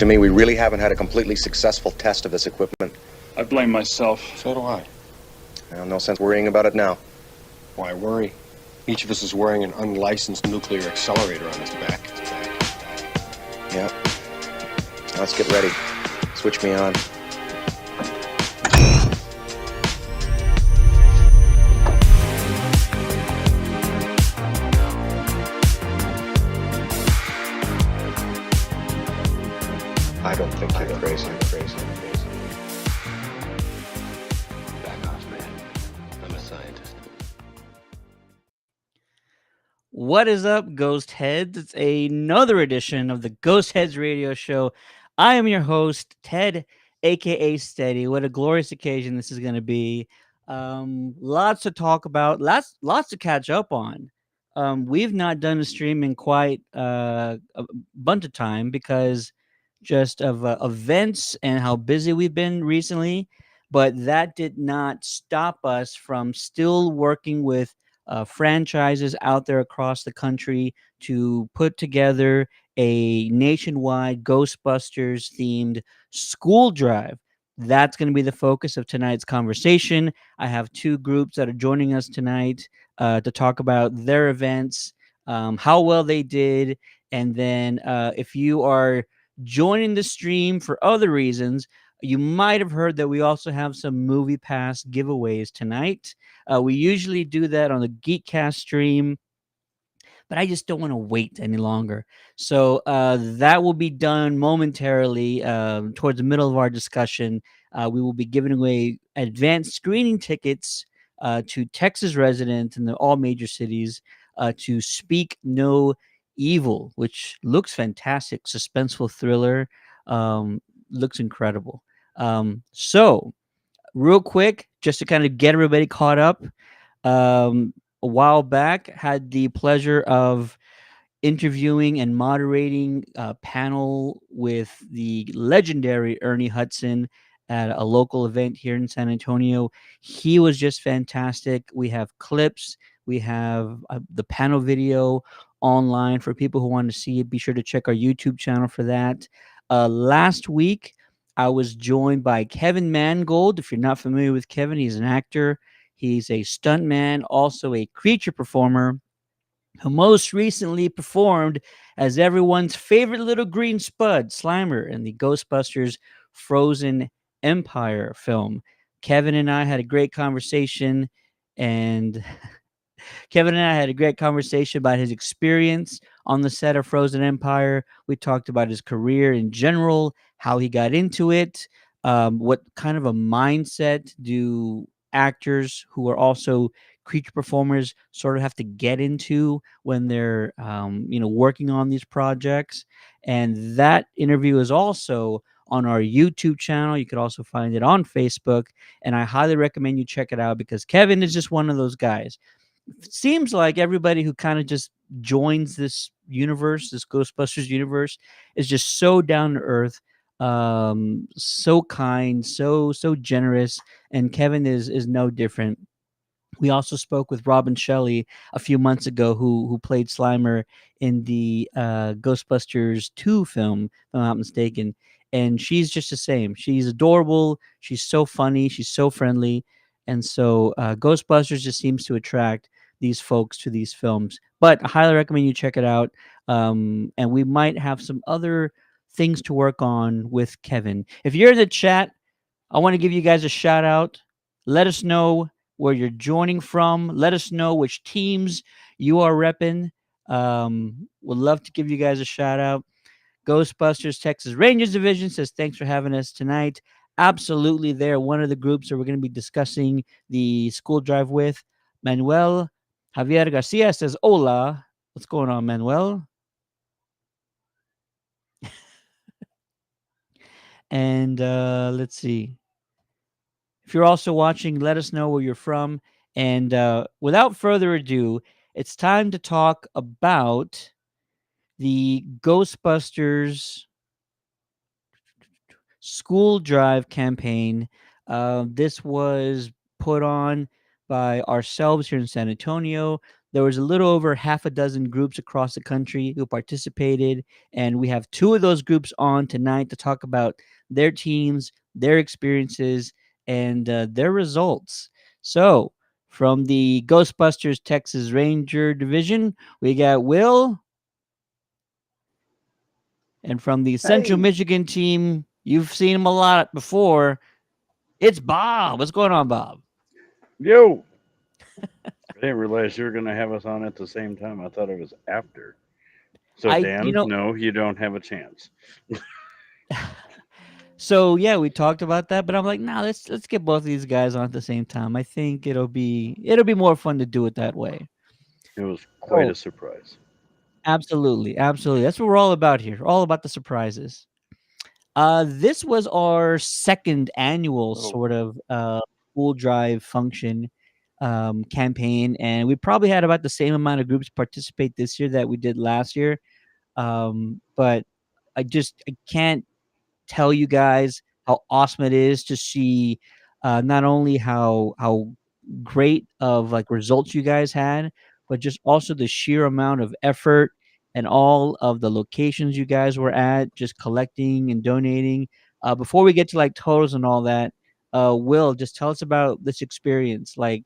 to me we really haven't had a completely successful test of this equipment. I blame myself. So do I. Well, no sense worrying about it now. Why worry? Each of us is wearing an unlicensed nuclear accelerator on his back. Yeah. Now let's get ready. Switch me on. I don't think you're crazy. Back off, man. I'm a scientist. What is up, Ghost Heads? It's another edition of the Ghostheads Radio Show. I am your host, Ted, aka Steady. What a glorious occasion this is going to be. Lots to talk about, lots to catch up on. We've not done a stream in quite a bunch of time because just of events and how busy we've been recently. But that did not stop us from still working with franchises out there across the country to put together a nationwide Ghostbusters themed school drive. That's going to be the focus of tonight's conversation. I have two groups that are joining us tonight to talk about their events, how well they did, and then if you are joining the stream for other reasons, you might have heard that we also have some Movie Pass giveaways tonight. We usually do that on the Geekcast stream, but I just don't want to wait any longer. So that will be done momentarily towards the middle of our discussion. We will be giving away advanced screening tickets to Texas residents in all major cities to Speak No Evil, which looks fantastic. Suspenseful thriller. Looks incredible. So, real quick, just to kind of get everybody caught up, a while back, had the pleasure of interviewing and moderating a panel with the legendary Ernie Hudson at a local event here in San Antonio. He was just fantastic. We have clips, we have the panel video online for people who want to see it. Be sure to check our YouTube channel for that. Last week, I was joined by Kevin Mangold. If you're not familiar with Kevin, he's an actor. He's a stuntman, also a creature performer, who most recently performed as everyone's favorite little green spud, Slimer, in the Ghostbusters Frozen Empire film. Kevin and I had a great conversation, and Kevin and I had a great conversation about his experience on the set of Frozen Empire. We talked about his career in general, how he got into it, what kind of a mindset do actors who are also creature performers sort of have to get into when they're working on these projects. And that interview is also on our YouTube channel. You could also find it on Facebook, and I highly recommend you check it out because Kevin is just one of those guys. Seems like everybody who kind of just joins this universe, this Ghostbusters universe, is just so down to earth, so kind, so generous, and Kevin is no different. We also spoke with Robin Shelley a few months ago, who played Slimer in the Ghostbusters 2 film, if I'm not mistaken. And she's just the same. She's adorable. She's so funny. She's so friendly. And so Ghostbusters just seems to attract these folks to these films. But I highly recommend you check it out. And we might have some other things to work on with Kevin. If you're in the chat, I want to give you guys a shout out. Let us know where you're joining from. Let us know which teams you are repping. Would love to give you guys a shout out. Ghostbusters Texas Rangers Division says, thanks for having us tonight. Absolutely, they're one of the groups that we're going to be discussing the school drive with. Manuel Javier Garcia says, hola. What's going on, Manuel? And let's see. If you're also watching, let us know where you're from. And without further ado, it's time to talk about the Ghostbusters school drive campaign. This was put on by ourselves here in San Antonio, There was a little over half a dozen groups across the country who participated, and we have two of those groups on tonight to talk about their teams, their experiences, and their results. So, from the Ghostbusters Texas Ranger Division, we got Will, and from the Central Hey, Michigan team, you've seen him a lot before. It's Bob. What's going on, Bob? yo! I didn't realize you were going to have us on at the same time. I thought it was after. So, I, you Dan, know, no, you don't have a chance. so yeah, we talked about that, but I'm like, nah, let's get both of these guys on at the same time. I think it'll be more fun to do it that way. It was quite Oh, a surprise. absolutely, absolutely. That's what we're all about here. All about the surprises. This was our second annual Oh, sort of school drive function campaign, and we probably had about the same amount of groups participate this year that we did last year. But I can't tell you guys how awesome it is to see not only how great of like results you guys had, but just also the sheer amount of effort and all of the locations you guys were at, just collecting and donating. Before we get to like totals and all that, Will, just tell us about this experience. Like,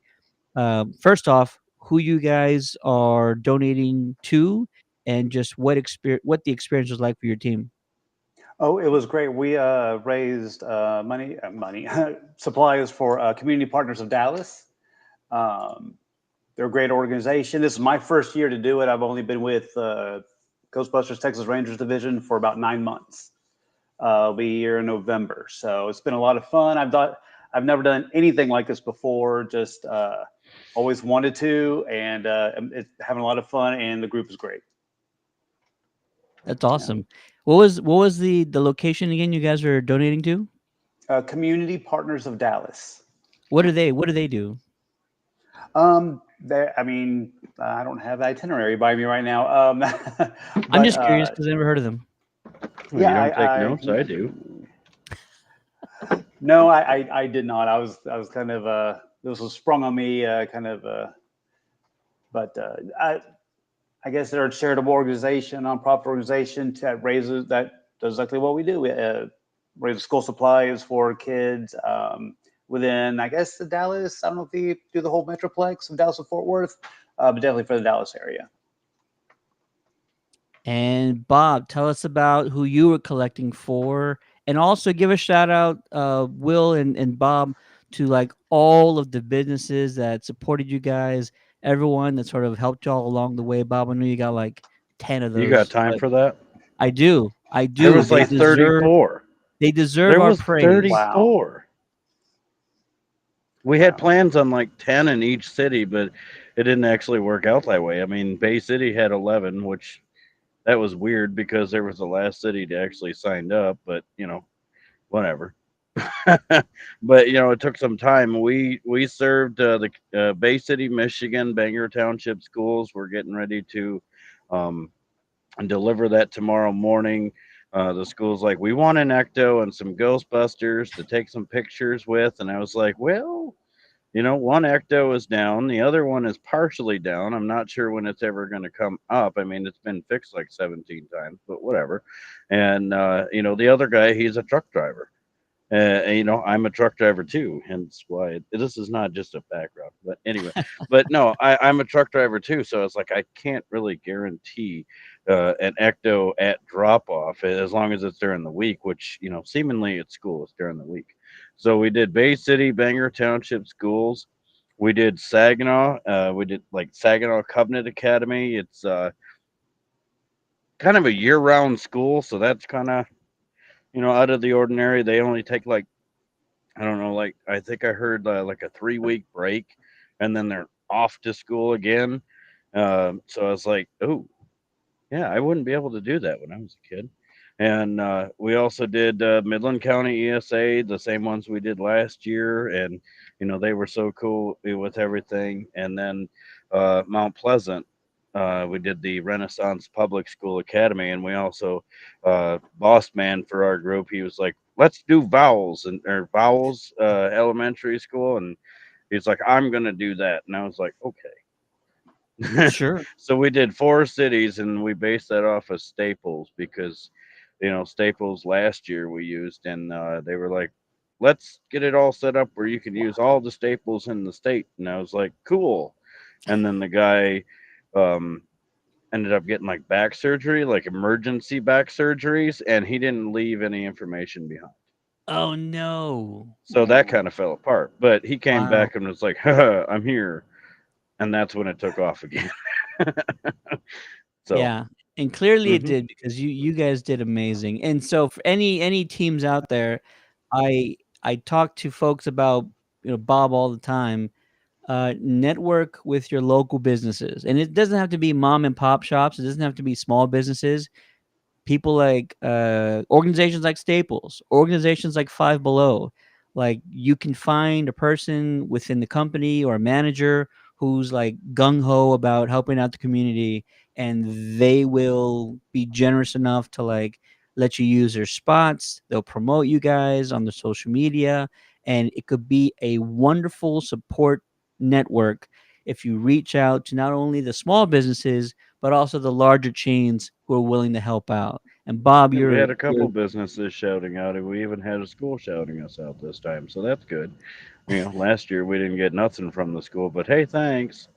first off, who you guys are donating to, and just what the experience was like for your team. Oh, it was great. We raised money, supplies for Community Partners of Dallas. Um, they're a great organization. This is my first year to do it. I've only been with Ghostbusters Texas Rangers Division for about 9 months. I'll be here in November, so it's been a lot of fun. I've never done anything like this before. Just always wanted to, and it's having a lot of fun. And the group is great. That's Yeah. awesome. What was the location again you guys are donating to? Community Partners of Dallas. What do they do? I mean, I don't have the itinerary by me right now. I'm But just curious because I never heard of them. well, yeah, you don't take notes. I do. no, I did not. I was kind of this was sprung on me, but I guess they're a charitable organization, nonprofit organization that does exactly what we do. We raise school supplies for kids within, I guess, the Dallas. I don't know if they do the whole metroplex of Dallas and Fort Worth, but definitely for the Dallas area. And Bob, tell us about who you were collecting for, and also give a shout out, Will and Bob, to like all of the businesses that supported you guys, everyone that sort of helped y'all along the way. Bob, I know you got like 10 of You got those, time but for that? I do, I There do. was They like deserve 34. they deserve There our was praise. Wow. 34. We had Wow. plans on like 10 in each city, but it didn't actually work out that way. I mean, Bay City had 11, which that was weird because there was the last city to actually signed up, but whatever. But it took some time. We served the Bay City, Michigan, Bangor Township schools. We're getting ready to um, deliver that tomorrow morning. The school's like, we want an ecto and some Ghostbusters to take some pictures with, and I was like, well, one ecto is down, the other one is partially down. I'm not sure when it's ever going to come up. I mean, it's been fixed like 17 times, but whatever. And the other guy, he's a truck driver. I'm a truck driver too, hence why this is not just a background. But anyway, but no, I'm a truck driver too, so it's like I can't really guarantee an ecto at drop off as long as it's during the week, which seemingly at school it's during the week. So we did Bay City, Bangor Township schools. We did Saginaw. We did like Saginaw Covenant Academy. It's kind of a year-round school, so that's kind of out of the ordinary. They only take like I don't know, like I think I heard like a 3 week break, and then they're off to school again. So I was like, oh, yeah, I wouldn't be able to do that when I was a kid. And we also did Midland County ESA, the same ones we did last year, and they were so cool with everything. And then Mount Pleasant, we did the Renaissance Public School Academy, and we also boss man for our group. He was like, "Let's do vowels or vowels elementary school," and he's like, "I'm gonna do that," and I was like, "Okay." Sure. So we did 4 cities, and we based that off of Staples because, Staples last year we used, and they were like, let's get it all set up where you can use all the Staples in the state. And I was like, cool. And then the guy um, ended up getting like back surgery, like emergency back surgeries, and he didn't leave any information behind. Oh no. So that kind of fell apart. But he came Wow. back and was like, haha, I'm here. And that's when it took off again. So, Yeah. And clearly it mhm. did, because you guys did amazing. And so for any teams out there, I talk to folks about, Bob all the time. Network with your local businesses. And it doesn't have to be mom and pop shops. It doesn't have to be small businesses. People like organizations like Staples, organizations like Five Below. Like, you can find a person within the company or a manager who's like gung ho about helping out the community, and they will be generous enough to like let you use their spots. They'll promote you guys on the social media, and it could be a wonderful support network if you reach out to not only the small businesses but also the larger chains who are willing to help out. And Bob, Yeah, we had you're a couple businesses shouting out, and we even had a school shouting us out this time. So that's good. Last year we didn't get nothing from the school, but hey, thanks.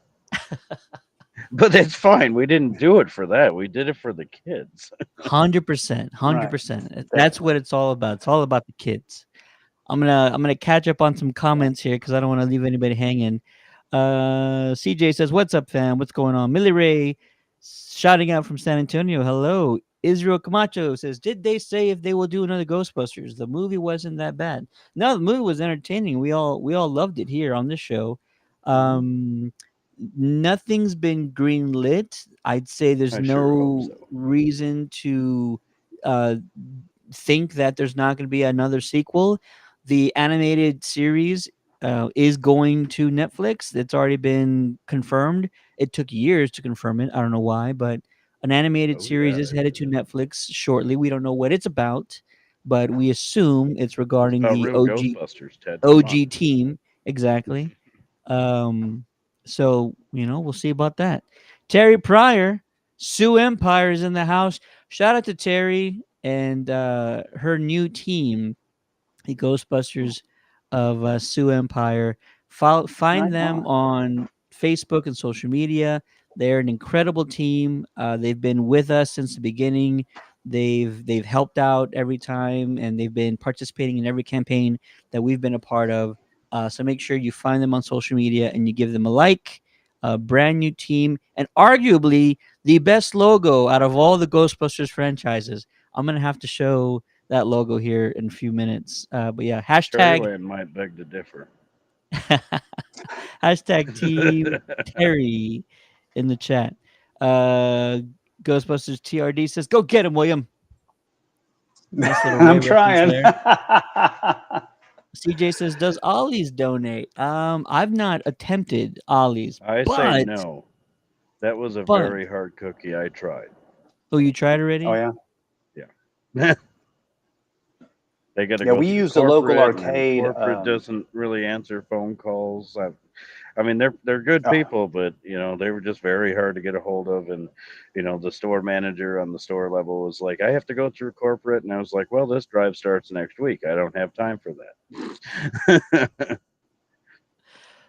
But it's fine. We didn't do it for that. We did it for the kids. 100%, Right. 100%. That's what it's all about. It's all about the kids. I'm gonna catch up on some comments here because I don't want to leave anybody hanging. CJ says, "What's up, fam? What's going on?" Millie Ray shouting out from San Antonio. Hello. Israel Camacho says, "Did they say if they will do another Ghostbusters? The movie wasn't that bad. No, the movie was entertaining. We all loved it here on this show. Um, Nothing's been green lit. I'd say there's I sure hope no so. reason to uh think that there's not going to be another sequel. The animated series is going to Netflix. It's already been confirmed. It took years to confirm it. I don't know why, but an animated Oh, series yeah. is headed to Netflix shortly. We don't know what it's about, but we assume it's It's regarding about the real OG Ghostbusters, Ted. Come on. OG team. Exactly. So we'll see about that. Terry Pryor, Sue Empire is in the house. Shout out to Terry and her new team, the Ghostbusters of Sioux Empire. Find Right them on. on Facebook and social media. They're an incredible team. They've been with us since the beginning. They've helped out every time, and they've been participating in every campaign that we've been a part of. So make sure you find them on social media and you give them a like. A brand new team, and arguably the best logo out of all the Ghostbusters franchises. I'm gonna have to show that logo here in a few minutes. But yeah, hashtag Cherryland might beg to differ. hashtag Team Terry in the chat. Ghostbusters TRD says, "Go get him, William." Nice little Ray I'm reference trying. there. CJ says, "Does Ollie's donate?" I've not attempted Ollie's, I say but no. That was a but very hard cookie. I tried. oh, you tried Oh already? yeah. Yeah. They got to Yeah, go we through used a local corporate, and then arcade. corporate doesn't really answer phone calls. I mean, they're good Oh, people, but they were just very hard to get a hold of. And the store manager on the store level was like, "I have to go through corporate," and I was like, "Well, this drive starts next week. I don't have time for that."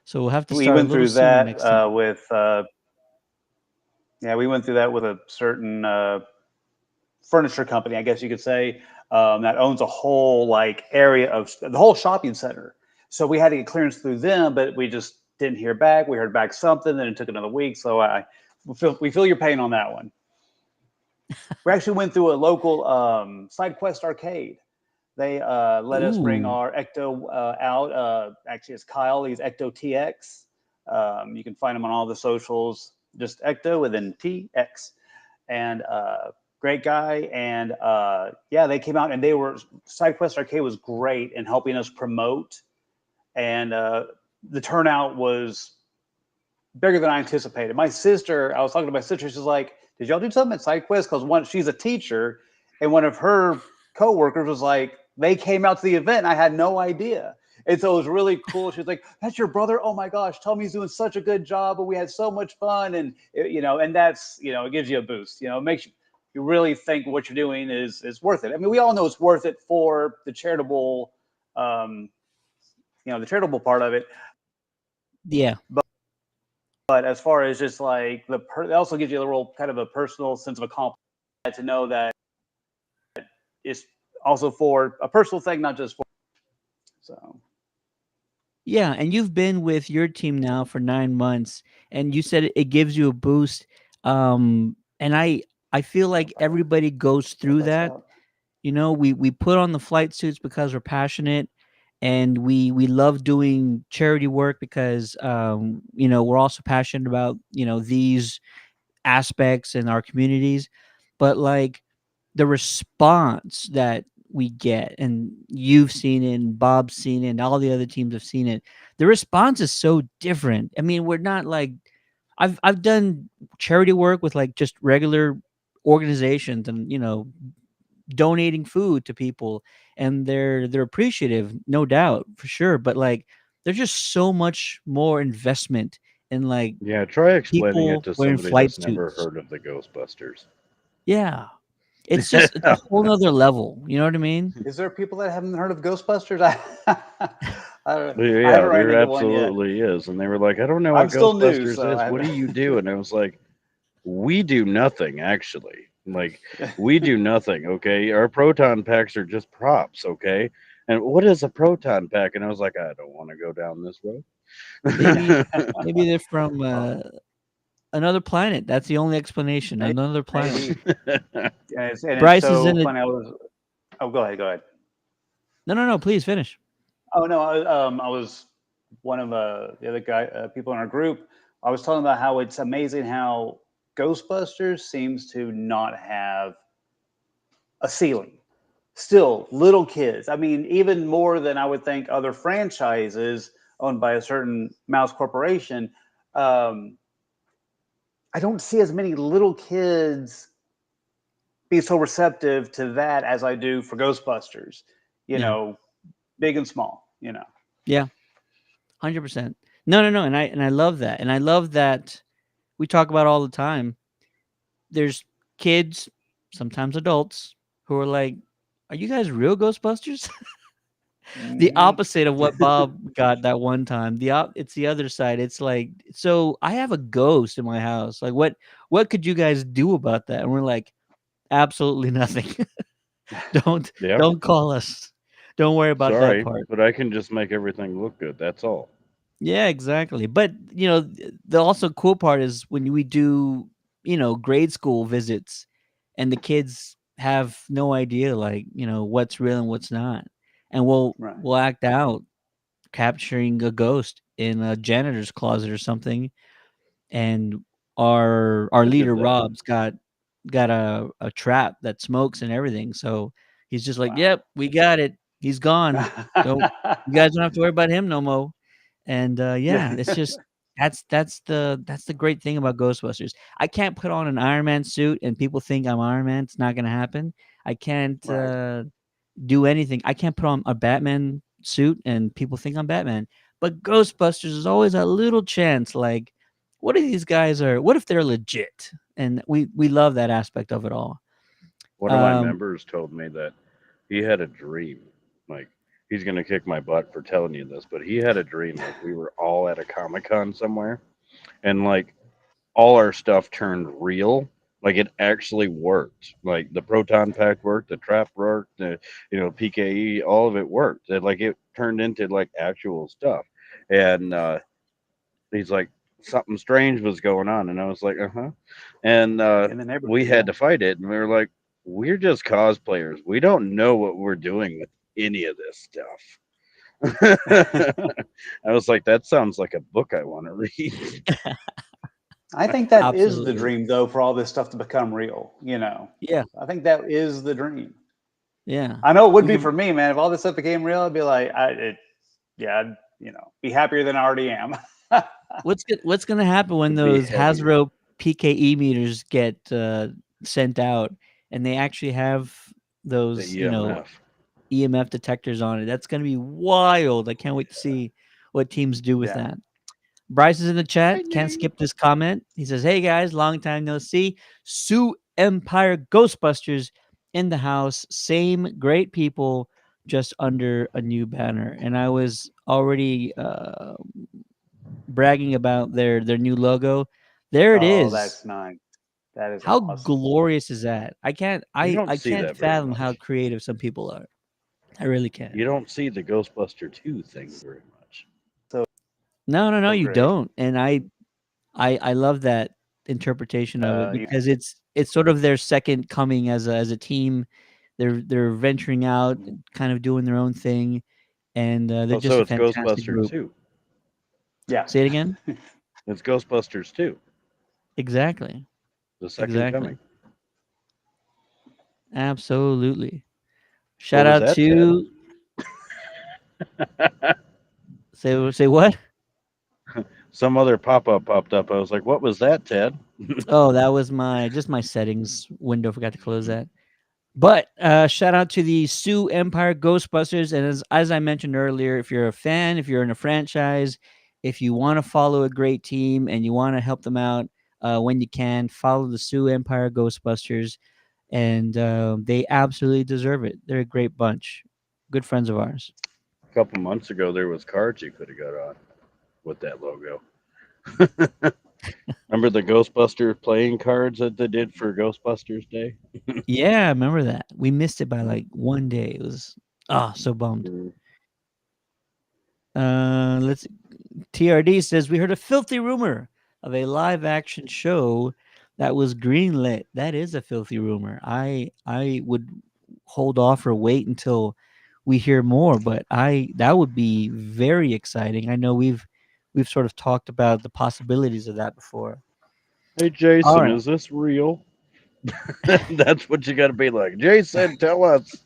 So we'll have to we start a went little through sooner that next time. with we went through that with a certain furniture company, I guess you could say, that owns a whole like area of the whole shopping center. So we had to get clearance through them, but we just didn't hear back. We heard back something, then it took another week. So we feel your pain on that one. We actually went through a local side quest arcade. They let us bring Ooh, our Ecto out. Actually, it's Kyle. He's Ecto TX. You can find him on all the socials. Just Ecto and then TX. And great guy. And they came out and SideQuest Arcade was great in helping us promote. And the turnout was bigger than I anticipated. I was talking to my sister. She's like, "Did y'all do something at SideQuest?" Because she's a teacher, and one of her coworkers was like, they came out to the event. And I had no idea. And so it was really cool. She was like, "That's your brother? Oh my gosh, tell me he's doing such a good job, and we had so much fun." And and that's it gives you a boost. It makes you really think what you're doing is worth it. I mean, we all know it's worth it for the charitable, the charitable part of it. Yeah. But as far as just like it also gives you a real kind of a personal sense of accomplishment to know that it's also for a personal thing, not just for. So. Yeah, and you've been with your team now for 9 months, and you said it gives you a boost. And I feel like everybody goes through that. We put on the flight suits because we're passionate, and we love doing charity work because we're also passionate about these aspects in our communities. But like the response that we get, and you've seen it, and Bob's seen it, and all the other teams have seen it, the response is so different. I mean, we're not like I've done charity work with like just regular organizations, and donating food to people, and they're appreciative, no doubt, for sure. But like there's just so much more investment in like Yeah, try explaining it people to wearing somebody flight that's never suits. heard of the Ghostbusters. Yeah. It's a whole nother level. You know what I mean? Is there people that haven't heard of Ghostbusters? I don't know. I Yeah, haven't run there into one yet. absolutely is. And they were like, I don't know I'm what still new, Ghostbusters so is. I What do haven't. you do? And I was like, we do nothing, actually. Like, we do nothing, okay? Our proton packs are just props, okay? And what is a proton pack? And I was like, I don't want to go down this road. Maybe they're from another planet. That's the only explanation. Another planet. Maybe. And it's Bryce is so in it. funny. Oh, go ahead. No, please finish. Oh no, I was one of the other people in our group. I was talking about how it's amazing how Ghostbusters seems to not have a ceiling. Still, little kids. I mean, even more than I would think other franchises owned by a certain mouse corporation. I don't see as many little kids be so receptive to that as I do for Ghostbusters. Big and small. Yeah, 100%. No, and I love that, and I love that we talk about all the time. There's kids, sometimes adults, who are like, "Are you guys real Ghostbusters?" The opposite of what Bob got that one time. It's the other side. It's like, so I have a ghost in my house. Like, what could you guys do about that? And we're like, absolutely nothing. Don't Yeah. don't call us. Don't worry about that Sorry, part. but I can just make everything look good. That's all. Yeah, exactly. But the also cool part is when we do grade school visits, and the kids have no idea like what's real and what's not, and we'll Right. we'll act out capturing a ghost in a janitor's closet or something, and our I did leader that. Rob's got a trap that smokes and everything, so he's just like, Wow. "Yep, we got it. He's gone. Don't You guys don't have to worry about him no more." And yeah, it's just that's the great thing about Ghostbusters. I can't put on an Iron Man suit and people think I'm Iron Man. It's not gonna happen. I can't Right. do anything. I can't put on a Batman suit and people think I'm Batman. But Ghostbusters is always a little chance. Like, what if these guys are? What if they're legit? And we love that aspect of it all. One of my members told me that he had a dream. Like, he's going to kick my butt for telling you this, but he had a dream like we were all at a Comic-Con somewhere, and like all our stuff turned real. Like, it actually worked. Like, the proton pack worked, the trap worked, the PKE, all of it worked. Like, it turned into like actual stuff. And he's like, something strange was going on, and I was like, uh-huh. And In the neighborhood. we had to fight it, and we were like, we're just cosplayers. We don't know what we're doing with any of this stuff. I was like, that sounds like a book I want to read. I think that is the Absolutely. dream, though, for all this stuff to become real. Yeah. I think that is the dream. Yeah. I know it would We be could- for me, man. If all this stuff became real, I'd be like, I'd be happier than I already am. What's gonna happen when It'd be those heavier. Hasbro PKE meters get sent out, and they actually have The those, EMF. EMF detectors on it. That's going to be wild. I can't wait to see what teams do with Yeah. that. Bryce is in the chat. Can't skip this comment. He says, "Hey guys, long time no see. Sioux Empire Ghostbusters in the house. Same great people, just under a new banner." And I was already bragging about their new logo. There it Oh, is. that's nice. That is How awesome. glorious is that? I can't You don't I see can't that very fathom how much. creative some people are. I really can't. You don't see the Ghostbuster 2 thing very much. No, So you great. don't. And I love that interpretation of it You because it's sort of their second coming as a team. They're venturing out, kind of doing their own thing, and they're Oh, just so a it's fantastic Ghostbusters group. 2. yeah. Say it again. It's Ghostbusters 2, Exactly. the second Exactly. coming. Absolutely. What Shout was out that, to say what? Some other pop-up popped up. I was like, what was that, Ted? Oh, that was my settings window. Forgot to close that. But shout out to the Sioux Empire Ghostbusters. And as I mentioned earlier, if you're a fan, if you're in a franchise, if you want to follow a great team and you want to help them out when you can, follow the Sioux Empire Ghostbusters. And they absolutely deserve it. They're a great bunch. Good friends of ours. A couple months ago, there was cards you could have got on with that logo. Remember the Ghostbuster playing cards that they did for Ghostbusters Day? Yeah, I remember that. We missed it by like one day. It was so bummed. Let's TRD says we heard a filthy rumor of a live action show that was greenlit. That is a filthy rumor. I would hold off or wait until we hear more, but that would be very exciting. I know we've sort of talked about the possibilities of that before. Hey, All Jason, right. is this real? That's what you got to be like. Jason, tell us.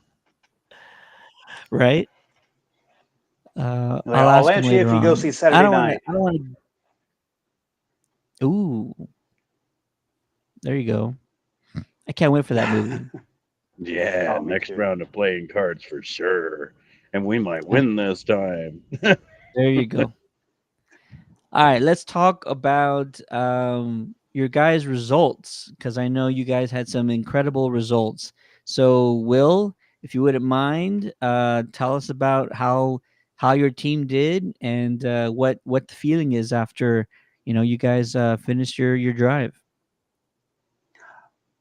Right? I'll I'll ask him answer you later if you go on. see I Saturday don't want to. night. I don't want to. Ooh, there you go. I can't wait for that movie. Yeah, Oh, me next too. round of playing cards for sure. And we might win this time. There you go. All right, let's talk about your guys' results because I know you guys had some incredible results. So, Will, if you wouldn't mind, tell us about how your team did and what the feeling is after you guys finished your drive.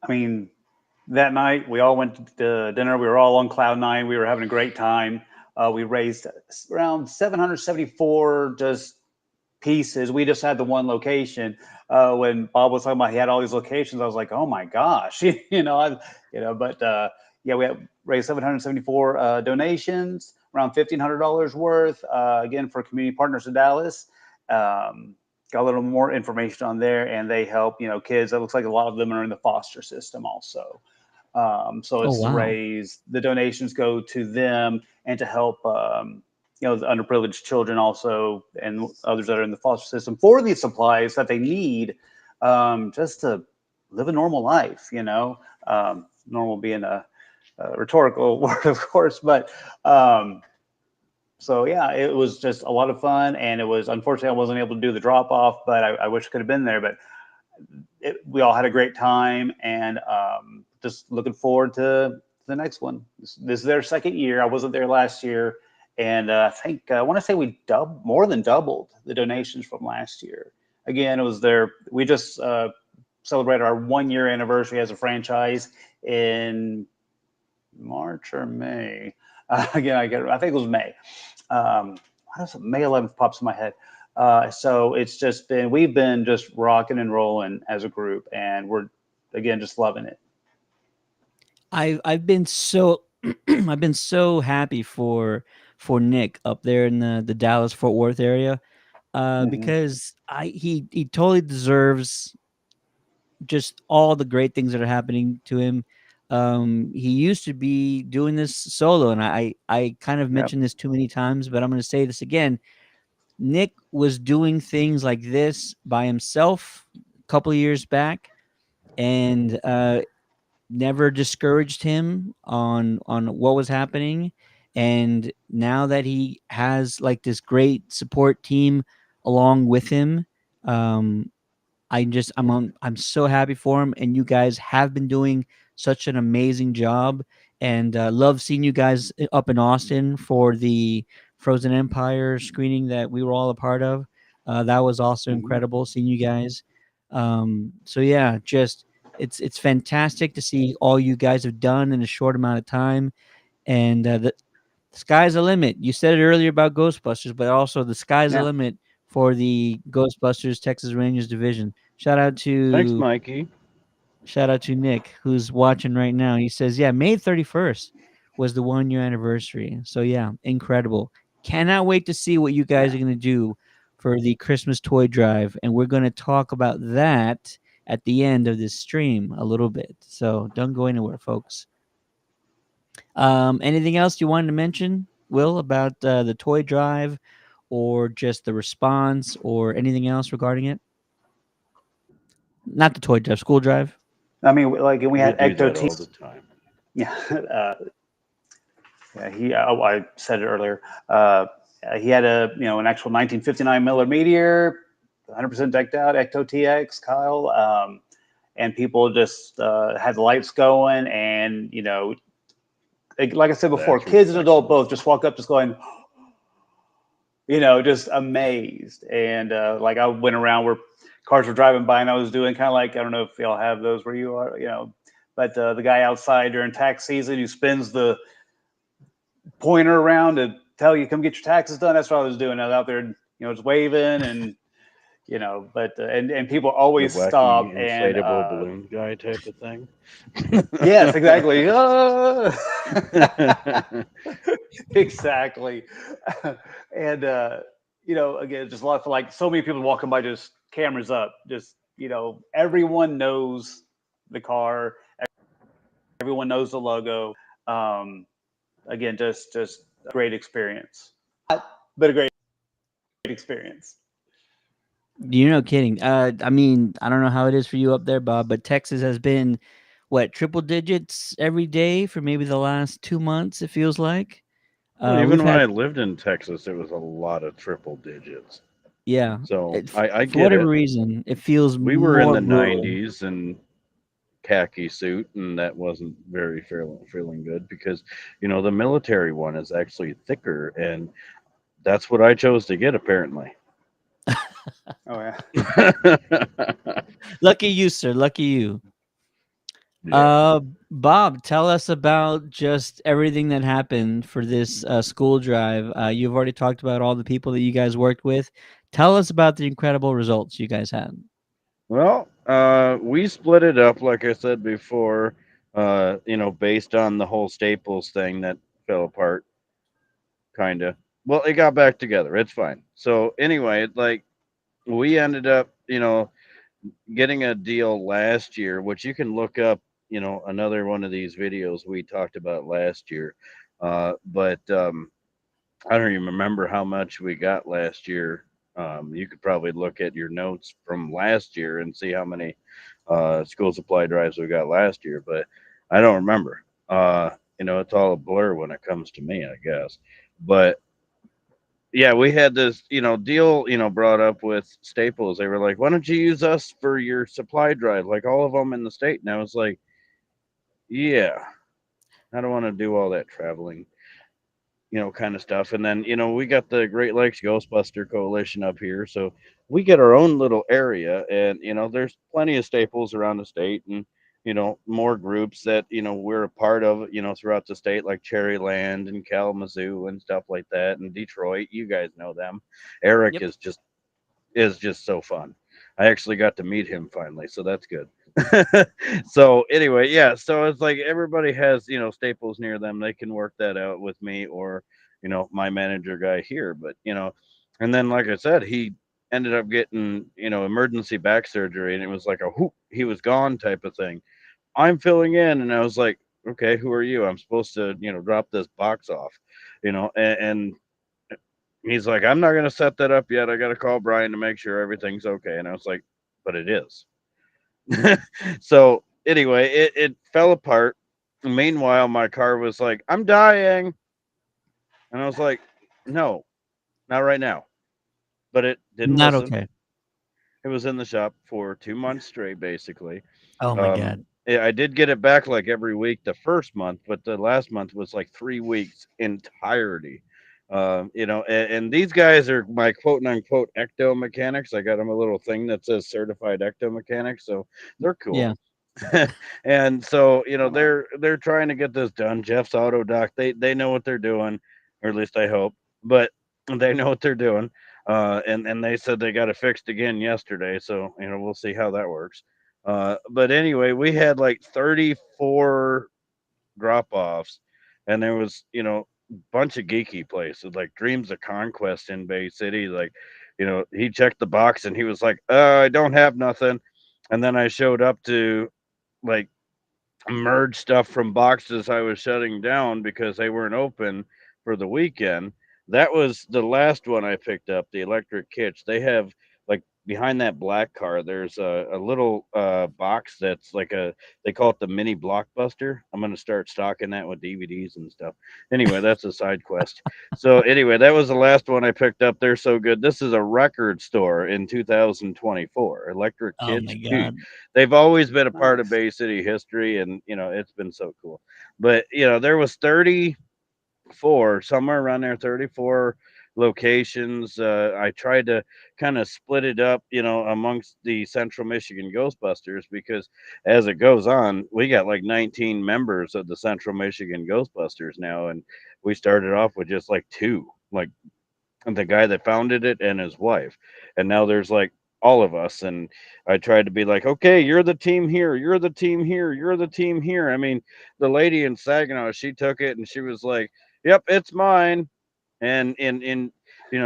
I mean, that night we all went to dinner. We were all on cloud nine. We were having a great time. We raised around 774 just pieces. We just had the one location. When Bob was talking about he had all these locations, I was like, oh my gosh, But yeah, we had raised 774 donations, around $1,500 worth. Again, for community partners in Dallas. Got a little more information on there, and they help kids. It looks like a lot of them are in the foster system also. So Oh it's to wow! raise the donations go to them and to help the underprivileged children also and others that are in the foster system for these supplies that they need just to live a normal life. Normal being a rhetorical word, of course, but so yeah, it was just a lot of fun, and it was unfortunately I wasn't able to do the drop off, but I wish I could have been there. But we all had a great time, and just looking forward to the next one. This is their second year. I wasn't there last year, and I think I want to say we more than doubled the donations from last year. Again, it was there. We just celebrated our 1 year anniversary as a franchise in March or May. Again, I think it was May. May 11th pops in my head. So it's just we've been just rocking and rolling as a group, and we're again just loving it. I've been so I've been so happy for Nick up there in the Dallas Fort Worth area because he totally deserves just all the great things that are happening to him. He used to be doing this solo, and I kind of mentioned this too many times, but I'm going to say this again. Nick was doing things like this by himself a couple of years back, and never discouraged him on what was happening. And now that he has like this great support team along with him, um, I'm so happy for him, and you guys have been doing such an amazing job, and love seeing you guys up in Austin for the Frozen Empire screening that we were all a part of. That was also Mhm. incredible seeing you guys. So yeah, just it's fantastic to see all you guys have done in a short amount of time, and the sky's the limit. You said it earlier about Ghostbusters, but also the sky's the Yeah. limit for the Ghostbusters Texas Rangers division. Thanks, Mikey. Shout out to Nick who's watching right now. He says, "Yeah, May 31st was the 1 year anniversary." So yeah, incredible. Cannot wait to see what you guys Yeah. are going to do for the Christmas toy drive, and we're going to talk about that at the end of this stream a little bit. So don't go anywhere, folks. Anything else you wanted to mention, Will, about the toy drive, or just the response, or anything else regarding it? Not the toy drive, school drive. I mean, like, and we We had do that Ecto T. all the time. Yeah. Yeah, I said it earlier. He had an actual 1959 Miller Meteor, 100% decked out, Ecto TX, Kyle, and people just had the lights going, and like I said before, That's kids and adult respectable. both just walk up, just going, just amazed. And like I went around where cars were driving by, and I was doing kind of like, I don't know if y'all have those where you are, but the guy outside during tax season who spins the pointer around to tell you come get your taxes done. That's what I was doing. I was out there, just waving, and but and people The always stop wacky and inflatable balloon guy type of thing. yes, exactly. Exactly. And again, just a lot for like so many people walking by, just cameras up, just everyone knows the car, everyone knows the logo. Um, Again, just a great experience, but a great experience. You're no kidding. I mean, I don't know how it is for you up there, Bob, but Texas has been what, triple digits every day for maybe the last 2 months. It feels like. Well, We've even when had, I lived in Texas, it was a lot of triple digits. yeah. So I For get whatever it. reason, it feels We were in more the rural. 90s and khaki suit, and that wasn't very feeling good because the military one is actually thicker, and that's what I chose to get apparently. Oh yeah. Lucky you, sir. Lucky you. Yeah. Bob, tell us about just everything that happened for this school drive. You've already talked about all the people that you guys worked with. Tell us about the incredible results you guys had. Well, we split it up, like I said before, based on the whole Staples thing that fell apart, kind of. Well, it got back together. It's fine. So, anyway, like, we ended up, getting a deal last year, which you can look up, another one of these videos we talked about last year. But I don't even remember how much we got last year. You could probably look at your notes from last year and see how many school supply drives we got last year, but I don't remember. It's all a blur when it comes to me, I guess. But yeah, we had this, deal, brought up with Staples. They were like, "Why don't you use us for your supply drive, like all of them in the state?" And I was like, "Yeah, I don't want to do all that traveling." Kind of stuff. And then, we got the Great Lakes Ghostbuster Coalition up here. So we get our own little area. And, there's plenty of Staples around the state and, more groups that, we're a part of, throughout the state, like Cherryland and Kalamazoo and stuff like that. And Detroit, you guys know them. Eric Yep. is just so fun. I actually got to meet him finally, so that's good. So anyway, yeah, so it's like everybody has, Staples near them. They can work that out with me or, my manager guy here. But, and then like I said, he ended up getting, emergency back surgery and it was like a whoop, he was gone type of thing. I'm filling in and I was like, okay, who are you? I'm supposed to, drop this box off, and he's like, I'm not gonna set that up yet. I gotta call Brian to make sure everything's okay. And I was like, but it is. So anyway, it fell apart. Meanwhile, my car was like, I'm dying. And I was like, no, not right now. But it didn't Not listen. okay. It was in the shop for 2 months straight, basically. Oh my god. Yeah, I did get it back like every week the first month, but the last month was like 3 weeks entirety. And these guys are my quote unquote ecto mechanics. I got them a little thing that says certified ecto mechanics, so they're cool. Yeah. And so they're trying to get this done. Jeff's Auto Doc, they know what they're doing, or at least I hope. But they know what they're doing. And they said they got it fixed again yesterday, so we'll see how that works. But anyway, we had like 34 drop offs, and there was bunch of geeky places like Dreams of Conquest in Bay City. Like, he checked the box and he was like, I don't have nothing. And then I showed up to like merge stuff from boxes I was shutting down because they weren't open for the weekend. That was the last one I picked up, the electric kitch. They have like behind that black car, there's a little box that's like they call it the mini blockbuster. I'm going to start stocking that with DVDs and stuff. Anyway, that's a side quest. So anyway, that was the last one I picked up. They're so good. This is a record store in 2024. Electric Oh my Kitch, dude. god. They've always been a part of Nice. Bay City history, and it's been so cool. But there was 34, somewhere around there, 34 locations. I tried to kind of split it up, amongst the Central Michigan Ghostbusters, because as it goes on, we got like 19 members of the Central Michigan Ghostbusters now, and we started off with just like two, like the guy that founded it and his wife, and now there's like all of us. And I tried to be like, okay, you're the team here, you're the team here, you're the team here. I mean, the lady in Saginaw, she took it and she was like, yep, it's mine. And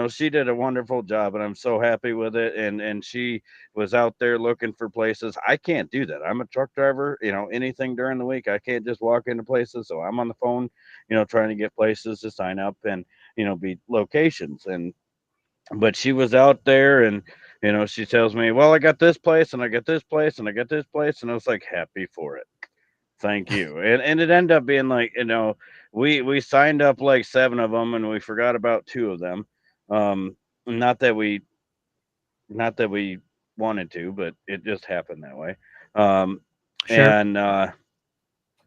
she did a wonderful job, and I'm so happy with it. And she was out there looking for places. I can't do that. I'm a truck driver. Anything during the week, I can't just walk into places. So I'm on the phone, trying to get places to sign up and be locations. And but she was out there, and she tells me, well, I got this place and I got this place and I got this place, and I was like, happy for it. Thank you. And it ended up being like, we signed up like 7 of them, and we forgot about 2 of them. Um, not that we not that we wanted to, but it just happened that way. Um, Sure. and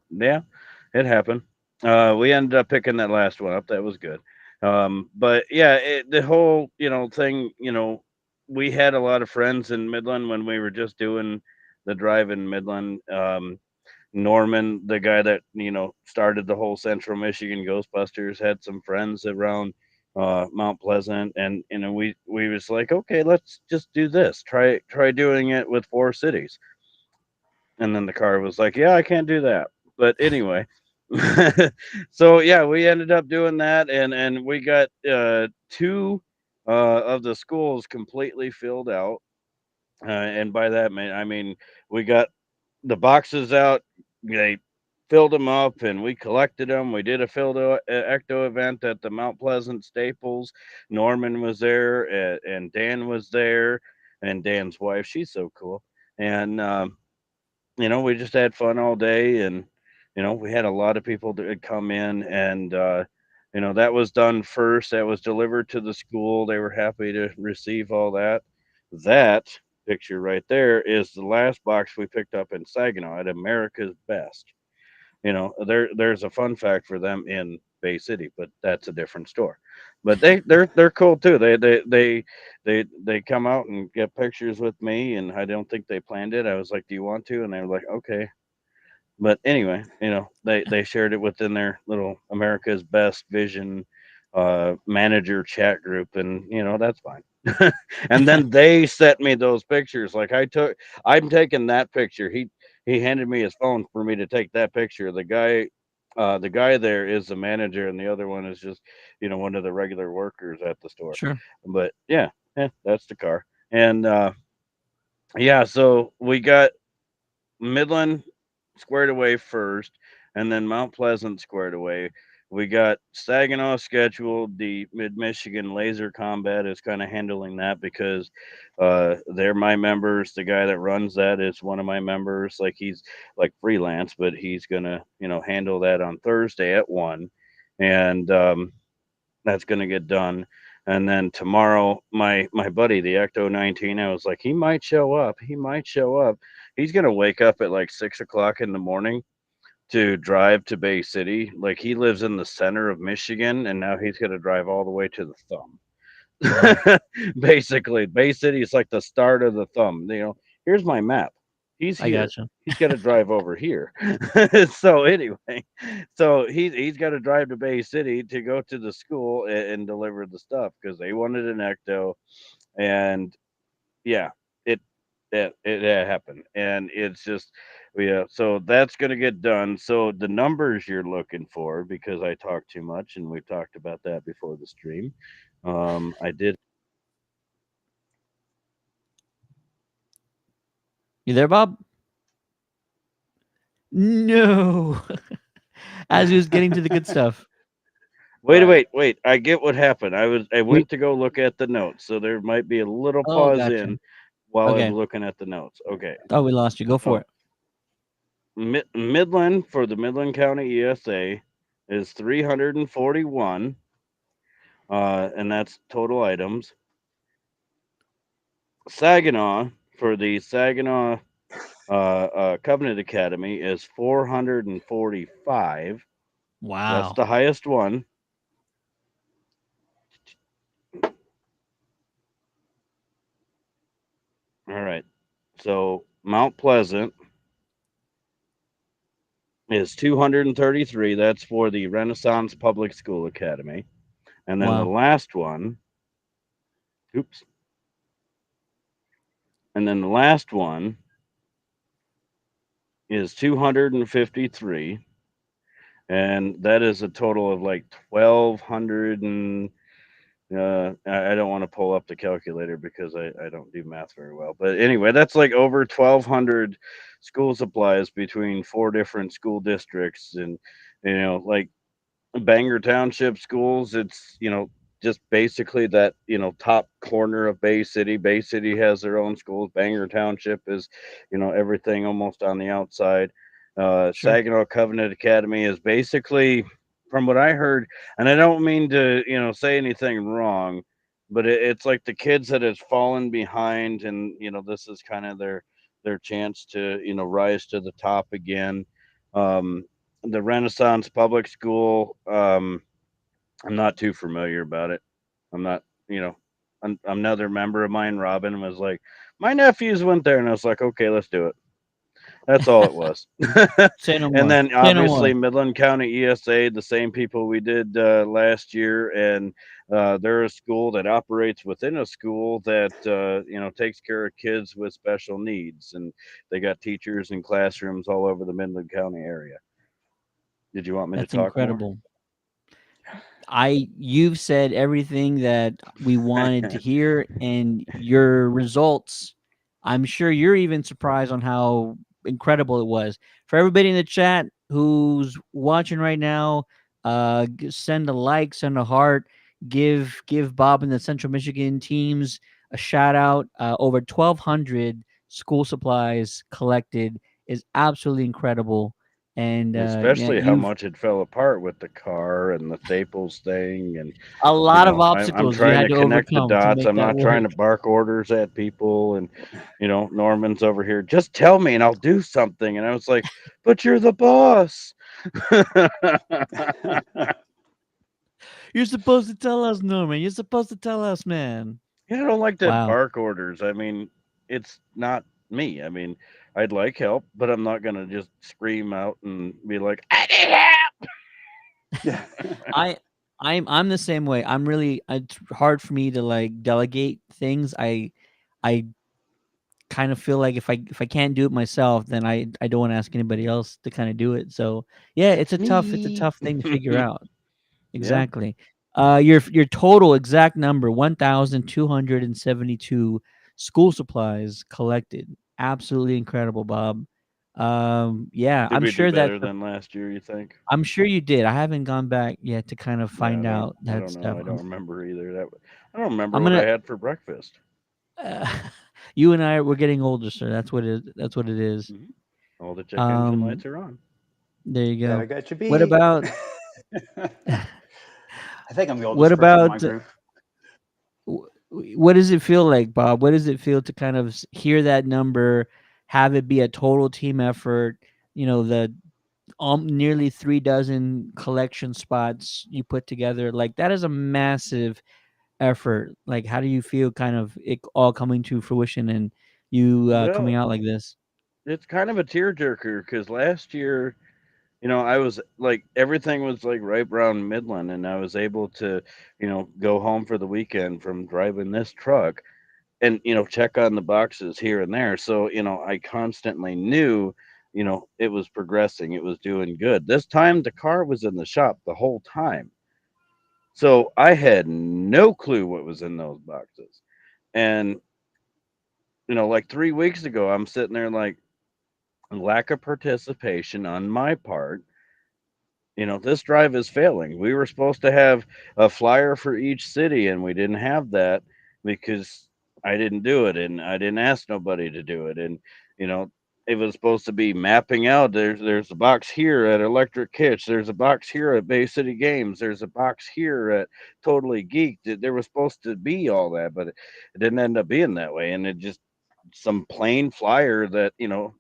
Yeah, it happened. We ended up picking that last one up. That was good. But yeah, the whole thing. We had a lot of friends in Midland when we were just doing the drive in Midland. Norman, the guy that started the whole Central Michigan Ghostbusters, had some friends around Mount Pleasant, and we was like, okay, let's just do this. Try doing it with 4 cities. And then the car was like, yeah, I can't do that. But anyway, so yeah, we ended up doing that, and we got 2 of the schools completely filled out. And by that, I mean we got the boxes out. They filled them up, and we collected them. We did a ecto event at the Mount Pleasant Staples. Norman was there, and Dan was there, and Dan's wife. She's so cool. And we just had fun all day, and we had a lot of people that had come in, and that was done first. That was delivered to the school. They were happy to receive all that. That picture right there is the last box we picked up in Saginaw at America's Best. There's a fun fact for them in Bay City, but that's a different store. But they're cool too. They come out and get pictures with me, and I don't think they planned it. I was like, do you want to? And they were like, okay. But anyway, they shared it within their little America's Best Vision manager chat group, and that's fine. And then they sent me those pictures. Like I'm taking that picture. He handed me his phone for me to take that picture. The guy there is the manager, and the other one is just one of the regular workers at the store. Sure. But yeah, that's the car. And yeah, so we got Midland squared away first, and then Mount Pleasant squared away. We got Saginaw scheduled. The Mid Michigan Laser Combat is kind of handling that because they're my members. The guy that runs that is one of my members. Like, he's like freelance, but he's gonna handle that on Thursday at 1. And That's going to get done. And then tomorrow, my buddy, the Ecto 19, I was like, he might show up. He might show up. He's going to wake up at like 6 o'clock in the morning to drive to Bay City. Like he lives in the center of Michigan, and now he's going to drive all the way to the thumb. Wow. Basically, Bay City is like the start of the thumb. Here's my map. He's I here. gotcha. He's got to drive over here. So anyway, so he's got to drive to Bay City to go to the school and deliver the stuff because they wanted an ecto, and yeah, it it happened, and it's just yeah. So that's gonna get done. So the numbers you're looking for, because I talk too much, and we talked about that before the stream. I did. You there, Bob? No. As he was getting to the good stuff. Wait. I get what happened. I We, went to go look at the notes, so there might be a little oh, pause gotcha. in while I'm Okay. looking at the notes. Okay. Oh, we lost you. Go for Oh, it. Midland for the Midland County ESA is 341, and that's total items. Saginaw for the Saginaw Covenant Academy is 445. That's Wow. the highest one. All right. So Mount Pleasant is 233. That's for the Renaissance Public School Academy. And then the Wow. last one, oops. And then the last one is 253. And that is a total of like 1,200 and I don't want to pull up the calculator because I don't do math very well. But anyway, that's like over 1,200 school supplies between 4 different school districts. And, like Bangor Township schools, it's, just basically that, top corner of Bay City. Bay City has their own schools. Bangor Township is, everything almost on the outside. Sure. Saginaw Covenant Academy is basically, from what I heard, and I don't mean to, say anything wrong, but it's like the kids that has fallen behind, and this is kind of their chance to rise to the top again. The Renaissance Public School, I'm not too familiar about it. I'm not, another member of mine, Robin, was like, my nephews went there, and I was like, okay, let's do it. That's all it was. Say no And more. then Say no obviously more. Midland County ESA, the same people we did last year, and they're a school that operates within a school that takes care of kids with special needs, and they got teachers and classrooms all over the Midland County area. Did you want me to That's talk more? incredible. You've said everything that we wanted to hear, and your results, I'm sure you're even surprised on how incredible it was. For everybody in the chat who's watching right now, send a like, send a heart, give Bob and the Central Michigan teams a shout out. Over 1,200 school supplies collected is absolutely incredible. And yeah, Especially how you've much it fell apart with the car and the Staples thing, and a lot of I'm obstacles you trying had to to connect the overcome to dots. make I'm that not trying work. to bark orders at people, and Norman's over here. Just tell me, and I'll do something. And I was like, "But you're the boss." You're supposed to tell us, Norman. You're supposed to tell us, man. I don't like to Wow. bark orders. I mean, it's not me. I mean, I'd like help, but I'm not gonna just scream out and be like, "I need help." I'm the same way. I'm really it's hard for me to like delegate things. I kind of feel like if I can't do it myself, then I don't want to ask anybody else to kind of do it. So yeah, It's it's a me. tough thing to figure out. Yeah. Exactly. Your total exact number 1,272 school supplies collected. Absolutely incredible, Bob. Yeah, Did we do better than last year, you think? I'm sure you did. I haven't gone back yet to kind of Yeah, find out I that don't know. stuff. I don't remember either. I don't remember I'm what I gonna. had for breakfast. You and I, we're getting older, sir. That's what it. That's what it is. All the check engine lights Um, are on. there you Gotta go. got you What beat. about? I think I'm the oldest What person in my about group. what does it feel like, Bob? What does it feel to kind of hear that number, have it be a total team effort? You know, the nearly 3 dozen collection spots you put together. Like that is a massive effort. Like, how do you feel, kind of it all coming to fruition and you coming Well, out like this? it's kind of a tearjerker because last year, I was like everything was like right around Midland, and I was able to, go home for the weekend from driving this truck and check on the boxes here and there. So I constantly knew, it was progressing, it was doing good. This time the car was in the shop the whole time, so I had no clue what was in those boxes. And like 3 weeks ago, I'm sitting there like lack of participation on my part. This drive is failing. We were supposed to have a flyer for each city, and we didn't have that because I didn't do it, and I didn't ask nobody to do it. And you know, it was supposed to be mapping out. There's a box here at Electric Kitsch. There's a box here at Bay City Games. There's a box here at Totally Geeked. There was supposed to be all that, but it didn't end up being that way. And it just some plain flyer that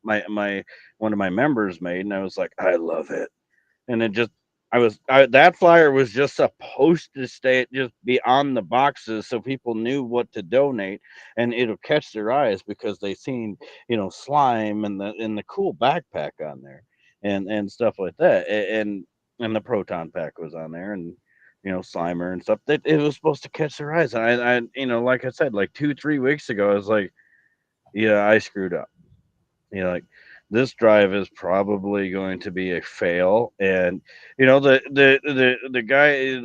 my one of my members made, and I was like, I love it. And it just that flyer was just supposed to just be on the boxes so people knew what to donate, and it'll catch their eyes because they seen slime and the cool backpack on there and stuff like that. And the proton pack was on there, and Slimer and stuff. That it was supposed to catch their eyes. And I like I said, like 2-3 weeks ago, I was like, yeah, I screwed up. Like this drive is probably going to be a fail. And the guy,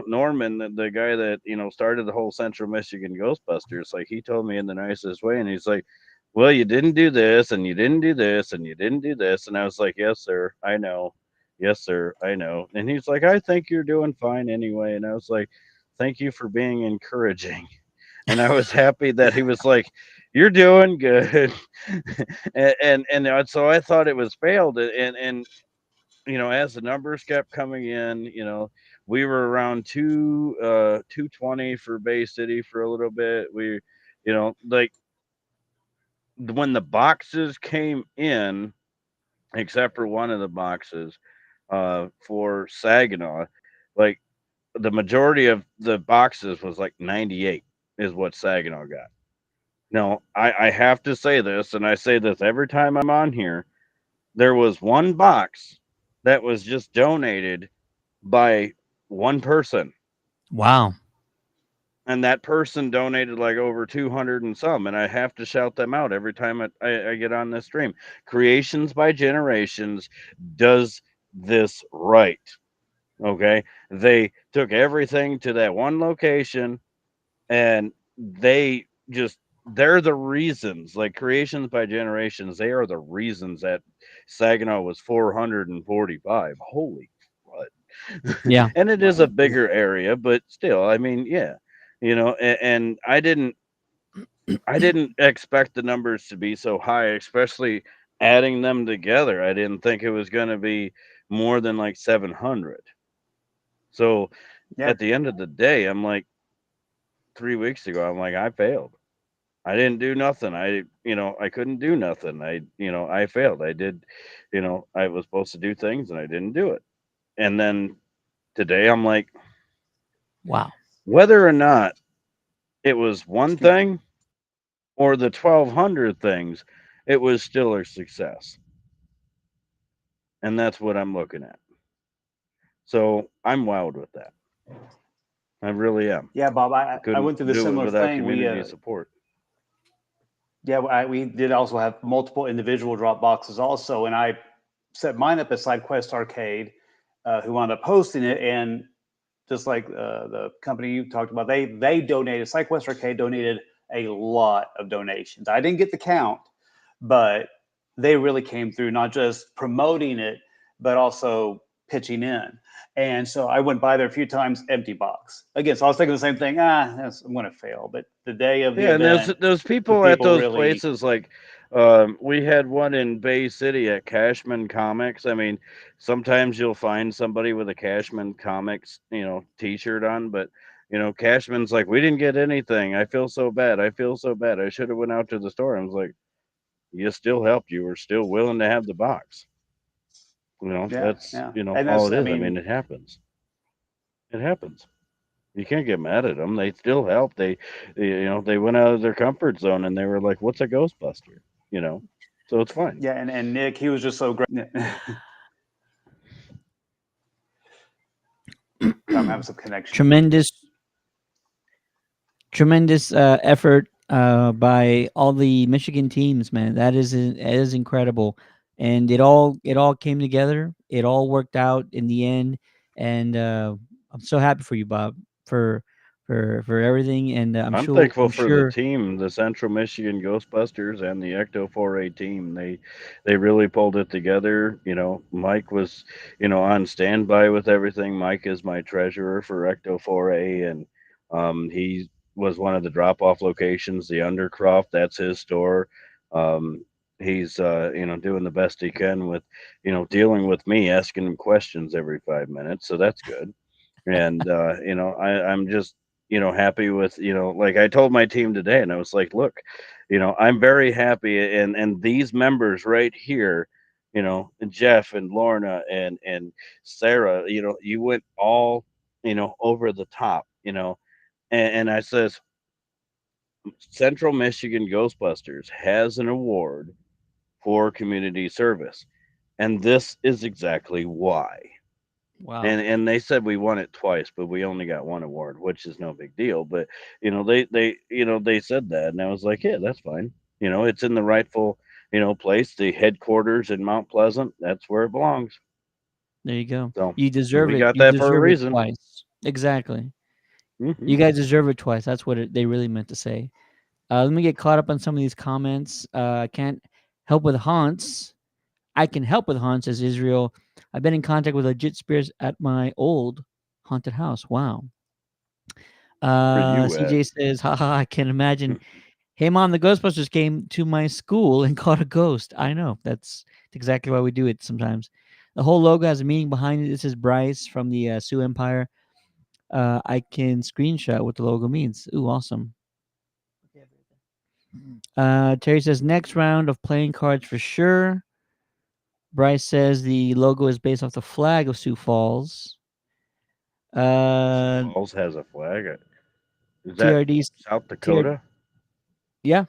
Norman, the guy that started the whole Central Michigan Ghostbusters, like he told me in the nicest way, and he's like, well, you didn't do this, and you didn't do this, and you didn't do this. And I was like, yes sir, I know. Yes sir, I know. And he's like, I think you're doing fine anyway. And I was like, thank you for being encouraging. And I was happy that he was like, you're doing good. and so I thought it was failed. And as the numbers kept coming in, we were around 220 for Bay City for a little bit. We, like when the boxes came in, except for one of the boxes for Saginaw, like the majority of the boxes was like 98 is what Saginaw got. No, I have to say this, and I say this every time I'm on here. There was one box that was just donated by one person, Wow. and that person donated like over 200 and some. And I have to shout them out every time I get on this stream. Creations by Generations does this right. Okay, they took everything to that one location, and they're the reasons. Like Creations by Generations, they are the reasons that Saginaw was 445. Holy crud. Yeah. And it is a bigger area, but still, I mean, yeah, and I didn't expect the numbers to be so high, especially adding them together. I didn't think it was going to be more than like 700. So Yeah. at the end of the day, I'm like, 3 weeks ago, I'm like, I failed. I didn't do nothing. I couldn't do nothing. I failed. I did, I was supposed to do things and I didn't do it. And then today I'm like, Wow. whether or not it was one thing or the 1,200 things, it was still a success. And that's what I'm looking at. So I'm wowed with that. I really am. Yeah, Bob, I Couldn't went through the do it similar without thing. community support. Yeah, we did also have multiple individual drop boxes also, and I set mine up at SideQuest Arcade, who wound up hosting it, and just like the company you talked about, they donated. SideQuest Arcade donated a lot of donations. I didn't get the count, but they really came through, not just promoting it, but also pitching in. And so I went by there a few times, empty box. Again, so I was thinking the same thing. I'm going to fail. But the day of the Yeah, and event, those the people at people those really, places, like We had one in Bay City at Cashman Comics. I mean, sometimes you'll find somebody with a Cashman Comics, T-shirt on, but Cashman's like, we didn't get anything. I feel so bad. I feel so bad. I should have went out to the store. I was like, you still helped. You were still willing to have the box. Yeah, That's yeah. And all that's, it I is. I mean, mean, it happens. It happens. You can't get mad at them. They still help. They went out of their comfort zone and they were like, "What's a Ghostbuster?" You know, so it's fine. yeah, and Nick, he was just so great. I'm having some connection. Tremendous effort by all the Michigan teams, man. That is incredible, and it all came together. It all worked out in the end, and I'm so happy for you, Bob, for for everything. And I'm I'm sure thankful I'm for the sure team, the Central Michigan Ghostbusters and the Ecto 4A team. They really pulled it together. Mike was, on standby with everything. Mike is my treasurer for Ecto 4A, and he was one of the drop-off locations, the Undercroft. That's his store. Um, he's doing the best he can with, dealing with me, asking him questions every 5 minutes. So that's good. And I'm just happy with, like I told my team today, and I was like, look, I'm very happy, and these members right here, and Jeff and Lorna and Sarah, you went all over the top, and I says, Central Michigan Ghostbusters has an award for community service, and this is exactly why. wow. And they said we won it twice, but we only got one award, which is no big deal. But they said that, and I was like, yeah, that's fine. It's in the rightful place, the headquarters in Mount Pleasant. That's where it belongs. There you go. So You deserve we it. got You that for a deserve it reason. twice. Exactly. Hmm. You guys deserve it twice. That's what they really meant to say. Let me get caught up on some of these comments. I can't help with Hans. I can help with Hans, says Israel. I've been in contact with legit spirits at my old haunted house. Wow. Where you at? CJ says, haha, I can imagine. Hey, mom, the Ghostbusters came to my school and caught a ghost. I know. That's exactly why we do it sometimes. The whole logo has a meaning behind it. This is Bryce from the Sioux Empire. I can screenshot what the logo means. Ooh, awesome. Terry says, next round of playing cards for sure. Bryce says the logo is based off the flag of Sioux Falls. Falls has a flag. Is that TRD, South TR, Dakota? yeah.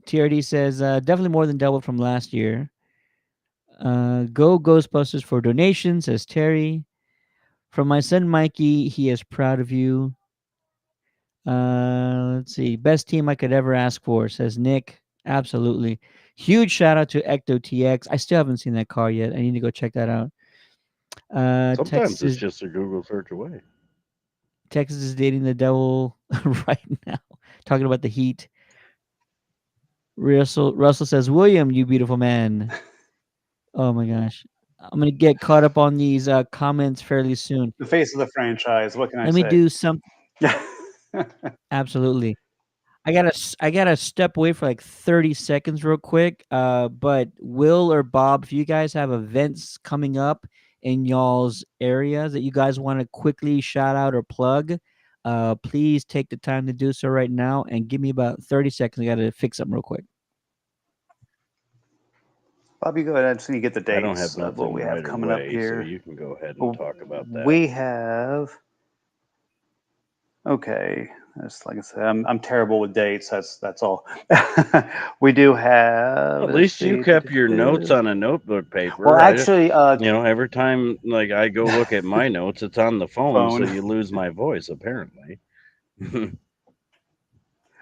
TRD says definitely more than double from last year. Go Ghostbusters for donations, says Terry. From my son Mikey, he is proud of you. Let's see. Best team I could ever ask for, says Nick. Absolutely. Huge shout out to Ecto TX. I still haven't seen that car yet. I need to go check that out. Sometimes it's just a Google search away. Texas is dating the devil right now. Talking about the heat. Russell says, William, you beautiful man. Oh my gosh. I'm gonna get caught up on these comments fairly soon. The face of the franchise. What can I Let me say? do some. Absolutely. I gotta step away for like 30 seconds real quick. But Will or Bob, if you guys have events coming up in y'all's areas that you guys want to quickly shout out or plug, please take the time to do so right now and give me about 30 seconds. I gotta fix something real quick. Bobby, go ahead so you get the I don't have dates of what nothing we have right coming up away, so here. you can go ahead and talk about that. We have. Okay, that's like I said, I'm terrible with dates. That's all. We do have. At let's least you see, kept your notes on a notebook paper. Well, actually, Every time like I go look at my notes, it's on the phone, so you lose my voice apparently. Well,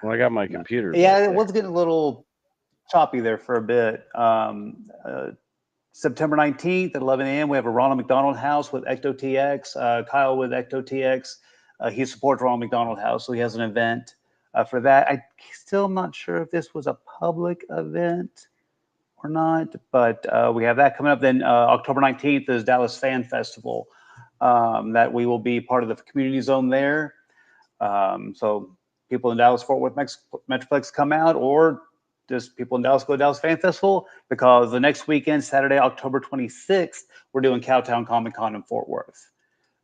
I got my computer. Yeah, back it there. was getting a little choppy there for a bit. September 19th at 11 a.m. We have a Ronald McDonald House with Ecto TX. Kyle with Ecto TX. He supports Ronald McDonald House, so he has an event for that. I still am not sure if this was a public event or not, but we have that coming up. Then October 19th is Dallas Fan Festival that we will be part of the community zone there. So people in Dallas Fort Worth Metroplex come out, or just people in Dallas go to Dallas Fan Festival, because the next weekend, Saturday, October 26th, we're doing Cowtown Comic Con in Fort Worth.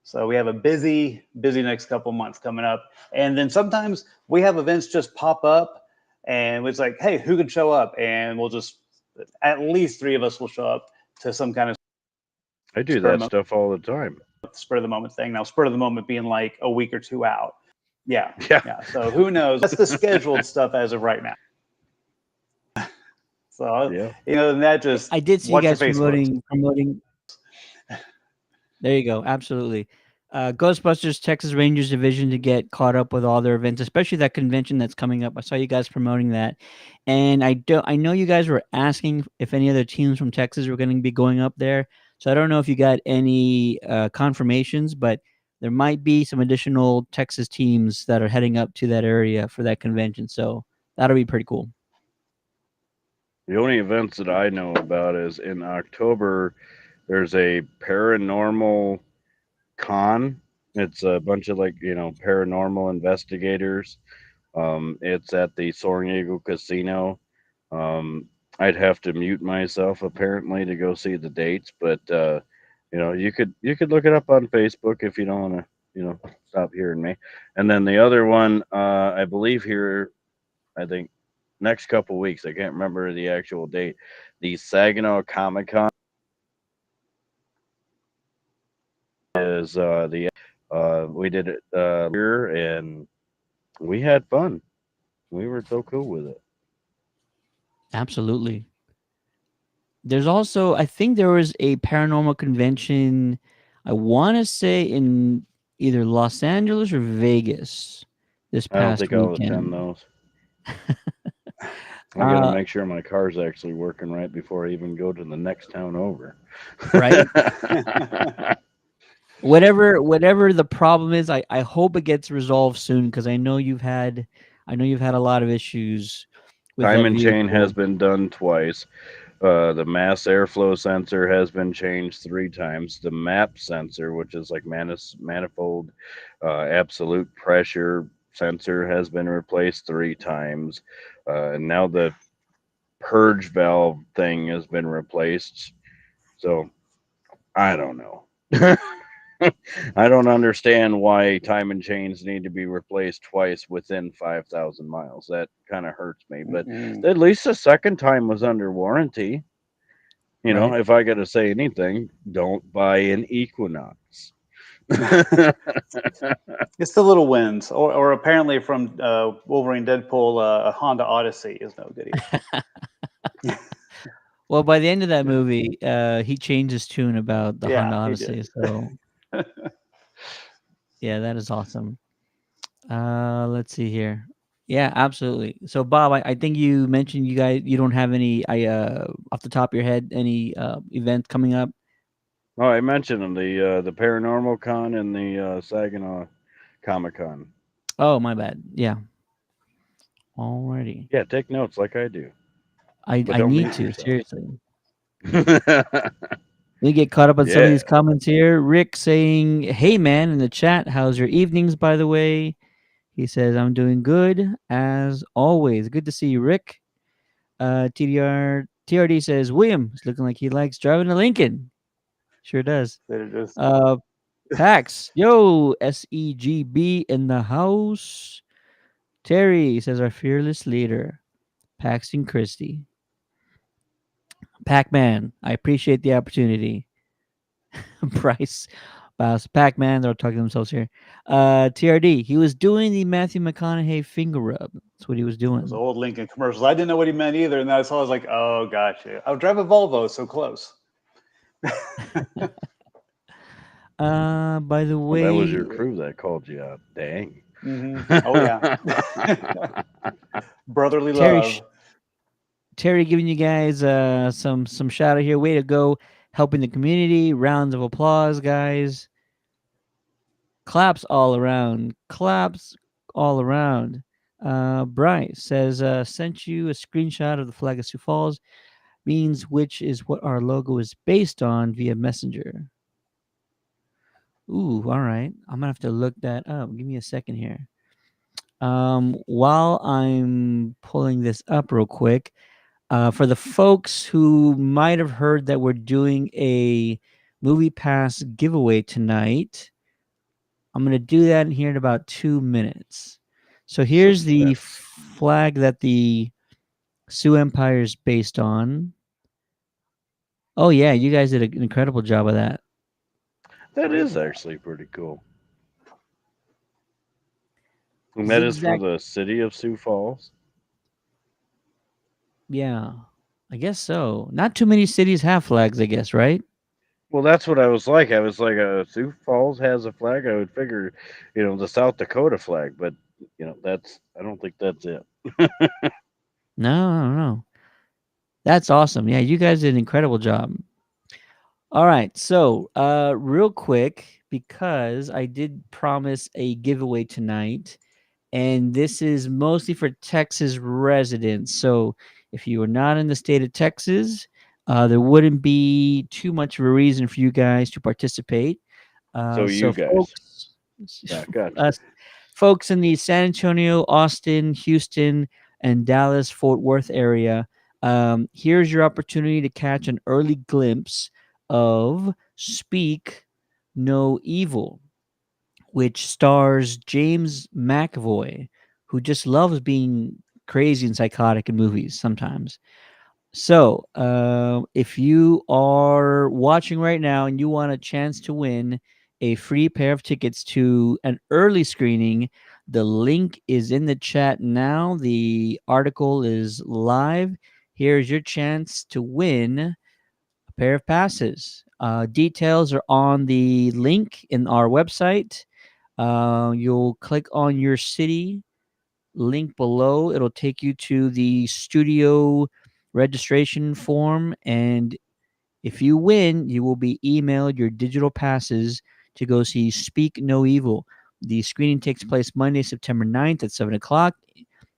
So we have a busy next couple months coming up. And then sometimes we have events just pop up and it's like, hey, who can show up? And we'll just, at least 3 of us will show up to some kind of I do that stuff all the time. spur of the moment thing. Now, spur of the moment being like a week or 2 out. Yeah. Yeah. So who knows? That's the scheduled stuff as of right now. So, Yeah. and that just, I did see you watch your guys promoting. There you go. Absolutely. Ghostbusters Texas Rangers Division to get caught up with all their events, especially that convention that's coming up. I saw you guys promoting that, and I know you guys were asking if any other teams from Texas were going to be going up there. So I don't know if you got any confirmations, but there might be some additional Texas teams that are heading up to that area for that convention. So that'll be pretty cool. The only events that I know about is in October, there's a paranormal con. It's a bunch of paranormal investigators. It's at the Soaring Eagle Casino. I'd have to mute myself apparently to go see the dates, but you could look it up on Facebook if you don't want to stop hearing me. And then the other one, I believe here, I think next couple weeks, I can't remember the actual date, the Saginaw Comic Con is we did it here and we had fun. We were so cool with it. Absolutely. There's also, I think there was a paranormal convention, I want to say in either Los Angeles or Vegas this I don't past think I'll weekend. attend those. I gotta make sure my car's actually working right before I even go to the next town over. Right? Whatever the problem is, I hope it gets resolved soon, because I know you've had a lot of issues with Time that and chain vehicle. has been done twice. The mass airflow sensor has been changed 3 times. The MAP sensor, which is like manifold absolute pressure sensor, has been replaced 3 times. And now the purge valve thing has been replaced. So I don't know. I don't understand why time and chains need to be replaced twice within 5,000 miles. That kind of hurts me. But at least the second time was under warranty. Right. If I got to say anything, don't buy an Equinox. It's the little wins, or apparently from Wolverine Deadpool, a Honda Odyssey is no good either. Well, by the end of that movie, he changed his tune about the Honda Yeah, he Odyssey. did. So yeah, that is awesome. Let's see here. Yeah, absolutely. So Bob, I think you mentioned you don't have any off the top of your head any events coming up. Oh, I mentioned the Paranormal Con and the Saginaw Comic Con. Oh, my bad. Yeah. Alrighty. Yeah, take notes like I do. I don't need mute to, yourself. seriously. We get caught up on some of these comments here. Rick saying, "Hey man," in the chat. How's your evenings, by the way? He says, "I'm doing good as always." Good to see you, Rick. TRD says, "William, it's looking like he likes driving a Lincoln." Sure does. There it is. Pax, yo, SEGB in the house. Terry says, "Our fearless leader, Paxton Christie." Pac-Man, I appreciate the opportunity. Bryce, Pac-Man, they're talking to themselves here. TRD, he was doing the Matthew McConaughey finger rub. That's what he was doing. Those old Lincoln commercials. I didn't know what he meant either, and that's all I was like, "Oh, gotcha." I would drive a Volvo, so close. By the way, that was your crew that called you out. Dang. Oh yeah. Brotherly Terry, love. Terry giving you guys some shout out here. Way to go, helping the community. Rounds of applause, guys. Claps all around. Claps all around. Bryce says, "Sent you a screenshot of the flag of Sioux Falls, means which is what our logo is based on via Messenger." Ooh, all right. I'm gonna have to look that up. Give me a second here. While I'm pulling this up real quick, for the folks who might have heard that we're doing a movie pass giveaway tonight, I'm going to do that in here in about 2 minutes. So here's the Suspense. flag that the Sioux Empire is based on. Oh yeah, you guys did an incredible job of that. That is actually pretty cool. And that is for Zigzag. the city of Sioux Falls. Yeah, I guess so. Not too many cities have flags, I guess, right? Well, that's what I was like. I was like, Sioux Falls has a flag. I would figure, the South Dakota flag, but I don't think that's it. No, no. That's awesome. Yeah, you guys did an incredible job. All right. So, real quick, because I did promise a giveaway tonight, and this is mostly for Texas residents. So, if you are not in the state of Texas, there wouldn't be too much of a reason for you guys to participate. So So, you guys, folks, yeah, gotcha. us folks in the San Antonio, Austin, Houston, and Dallas Fort Worth area, here's your opportunity to catch an early glimpse of Speak No Evil, which stars James McAvoy, who just loves being crazy and psychotic in movies sometimes. So, if you are watching right now and you want a chance to win a free pair of tickets to an early screening, the link is in the chat now. The article is live. Here's your chance to win a pair of passes. Details are on the link in our website. You'll click on your city link below. It'll take you to the studio registration form. And if you win, you will be emailed your digital passes to go see Speak No Evil. The screening takes place Monday, September 9th at 7 o'clock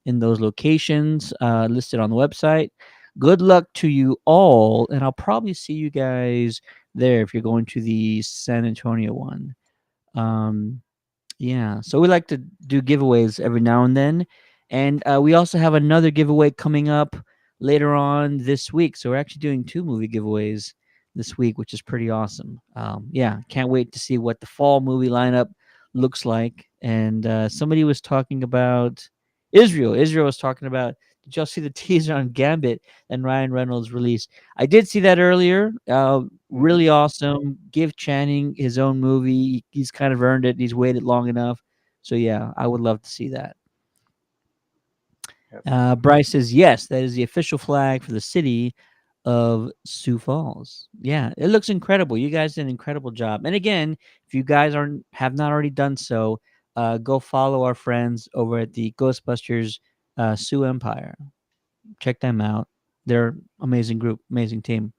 in those locations listed on the website. Good luck to you all. And I'll probably see you guys there if you're going to the San Antonio one. Um, yeah, so we like to do giveaways every now and then, and we also have another giveaway coming up later on this week. So we're actually doing two movie giveaways this week, which is pretty awesome. Yeah, can't wait to see what the fall movie lineup looks like. And somebody was talking about Israel. Israel was talking about. Did y'all see the teaser on Gambit and Ryan Reynolds released? I did see that earlier. Really awesome. Give Channing his own movie. He's kind of earned it. He's waited long enough. So yeah, I would love to see that. Yep. Bryce says yes, that is the official flag for the city of Sioux Falls. Yeah, it looks incredible. You guys did an incredible job. And again, if you guys have not already done so, go follow our friends over at the Ghostbusters Sioux Empire. Check them out. They're amazing group, amazing team.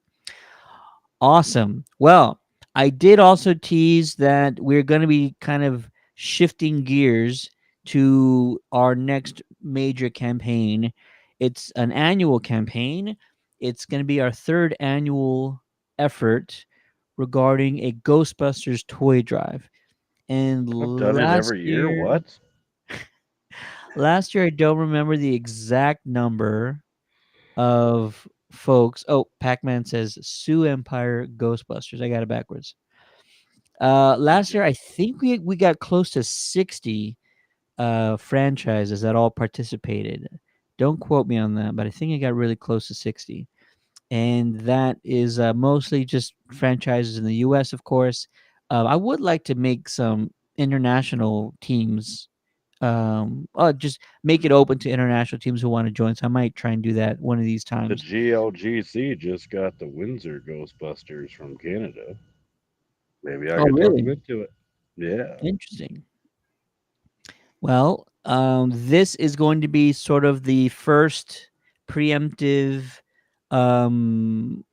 Awesome. Well, I did also tease that we're going to be kind of shifting gears to our next major campaign. It's an annual campaign. It's going to be our third annual effort regarding a Ghostbusters toy drive. And I've done it every year. What? last year I don't remember the exact number of folks. Oh, Pac-Man says Sioux Empire Ghostbusters. I got it backwards. Last year I think we got close to 60 franchises that all participated. Don't quote me on that, but I think I got really close to 60. And that is mostly just franchises in the US, of course. I would like to make some international teams, just make it open to international teams who want to join. So I might try and do that one of these The times. GLGC just got the Windsor Ghostbusters from Canada. Maybe I Oh, could talk them really? into it. Yeah. Interesting. Well, this is going to be sort of the first preemptive um,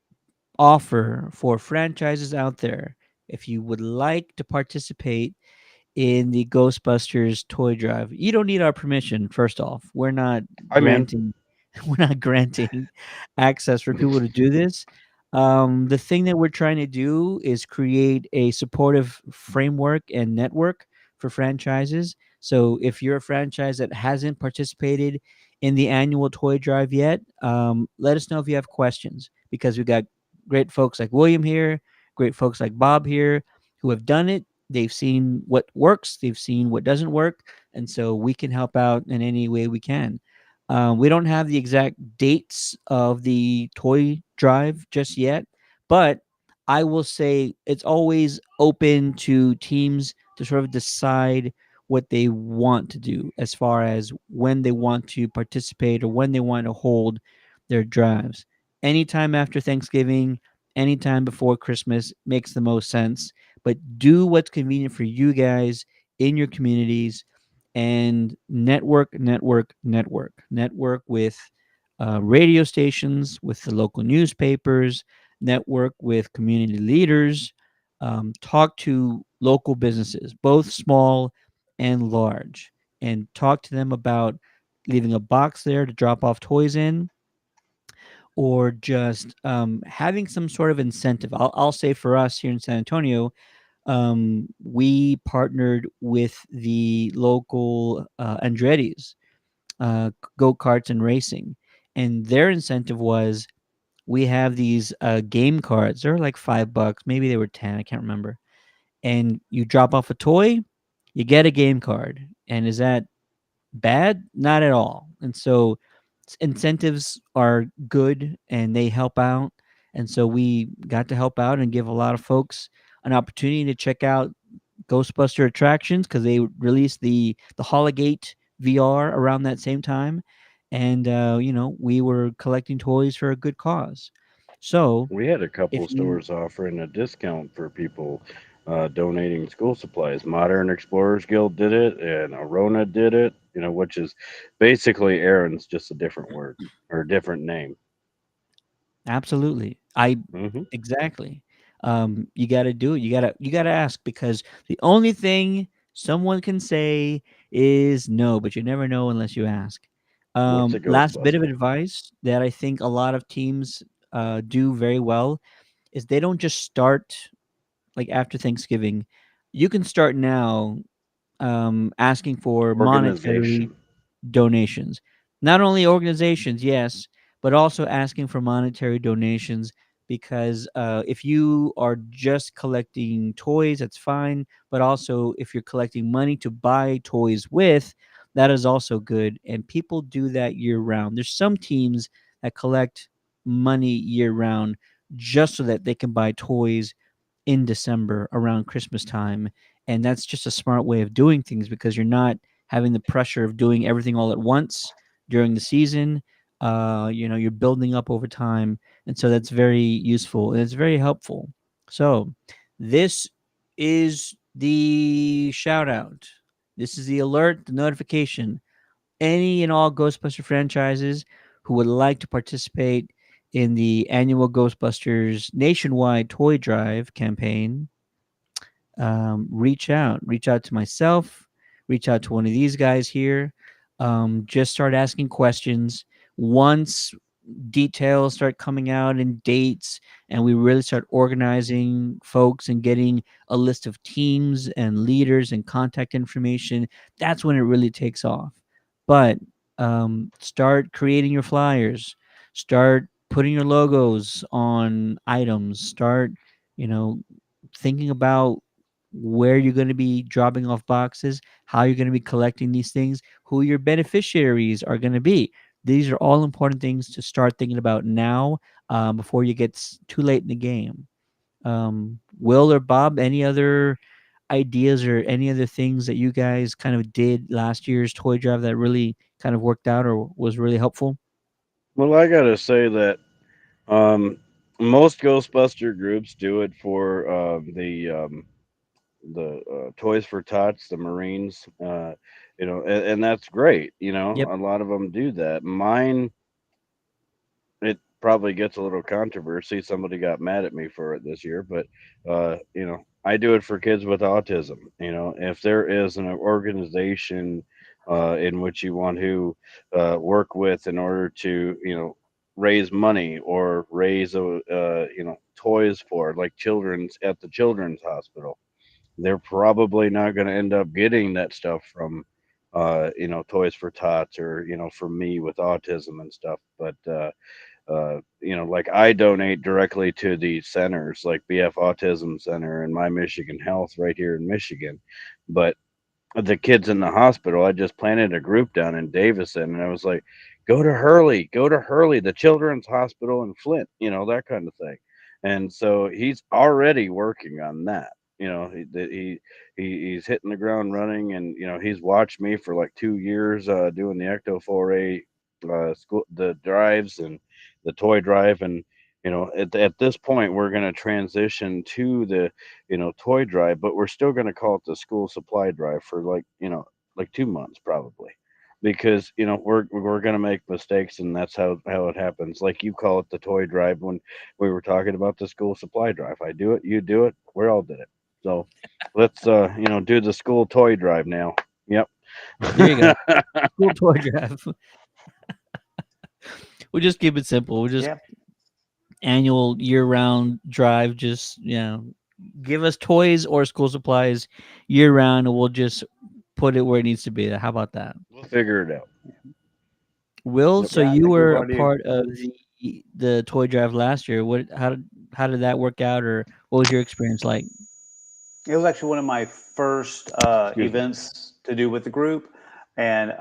offer for franchises out there. If you would like to participate in the Ghostbusters toy drive, you don't need our permission. First off, we're not I'm in. granting we're not granting access for people to do this. The thing that we're trying to do is create a supportive framework and network for franchises. So if you're a franchise that hasn't participated in the annual toy drive yet, let us know if you have questions, because we got great folks like William here, great folks like Bob here who have done it. They've seen what works, they've seen what doesn't work, and so we can help out in any way we can. We don't have the exact dates of the toy drive just yet, but I will say it's always open to teams to sort of decide what they want to do as far as when they want to participate or when they want to hold their drives. Anytime after Thanksgiving, anytime before Christmas makes the most sense, but do what's convenient for you guys in your communities, and network with radio stations, with the local newspapers, network with community leaders, talk to local businesses, both small and large, and talk to them about leaving a box there to drop off toys in, or just having some sort of incentive. I'll say for us here in San Antonio, we partnered with the local Andretti's go karts and racing, and their incentive was, we have these game cards. They're like $5, maybe they were 10. I can't remember. And you drop off a toy, you get a game card. And is that bad? Not at all. And so incentives are good and they help out. And so we got to help out and give a lot of folks an opportunity to check out Ghostbuster attractions, because they released the Hologate VR around that same time, and we were collecting toys for a good cause. So We had a couple if you stores offering a discount for people donating school supplies. Modern Explorers Guild did it, and Arona did it. Which is basically Aaron's, just a different word or a different name. Absolutely. I Hmm. exactly. You got to do it. You got to ask, because the only thing someone can say is no, but you never know unless you ask. What's a Last bit of Ghostbuster? advice that I think a lot of teams do very well is they don't just start like after Thanksgiving. You can start now, asking for monetary Organization. donations. Not only organizations, yes, but also asking for monetary donations, because if you are just collecting toys, that's fine. But also, if you're collecting money to buy toys with, that is also good. And people do that year round. There's some teams that collect money year round just so that they can buy toys in December around Christmas time. And that's just a smart way of doing things, because you're not having the pressure of doing everything all at once during the season. You're building up over time. And so that's very useful and it's very helpful. So this is the shout out. This is the alert, the notification. Any and all Ghostbuster franchises who would like to participate in the annual Ghostbusters nationwide toy drive campaign, reach out to myself, reach out to one of these guys here. Just start asking questions. Once details start coming out and dates, and we really start organizing folks and getting a list of teams and leaders and contact information, that's when it really takes off. But start creating your flyers, start putting your logos on items, start you know thinking about where you're going to be dropping off boxes, how you're going to be collecting these things, who your beneficiaries are going to be. These are all important things to start thinking about now, before you get too late in the game. Will or Bob, any other ideas or any other things that you guys kind of did last year's toy drive that really kind of worked out or was really helpful? Well, I gotta say that most Ghostbuster groups do it for the Toys for Tots, the Marines, and that's great. Yep. A lot of them do that. Mine, it probably gets a little controversy. Somebody got mad at me for it this year, but I do it for kids with autism. If there is an organization in which you want to work with in order to raise money or raise toys for, like children's at the children's hospital, they're probably not going to end up getting that stuff from, Toys for Tots or, for me with autism and stuff. But, like I donate directly to the centers like BF Autism Center and My Michigan Health right here in Michigan. But the kids in the hospital, I just planted a group down in Davison, and I was like, go to Hurley, the Children's Hospital in Flint, that kind of thing. And so he's already working on that. He's hitting the ground running, and he's watched me for like 2 years doing the Ecto 4A school, the drives and the toy drive, and at this point we're going to transition to the toy drive, but we're still going to call it the school supply drive for like 2 months probably, because we're going to make mistakes, and that's how it happens. Like you call it the toy drive when we were talking about the school supply drive. I do it, you do it, we all did it. So let's do the school toy drive now. Yep. There you go. Cool toy drive. We'll just keep it simple. We'll just Yep. annual year-round drive. Just give us toys or school supplies year-round, and we'll just put it where it needs to be. How about that? We'll figure it out. Will, Yep. so Yeah, I you think we've were a already- part of the toy drive last year. How did that work out, or what was your experience like? It was actually one of my first Excuse me. events to do with the group, and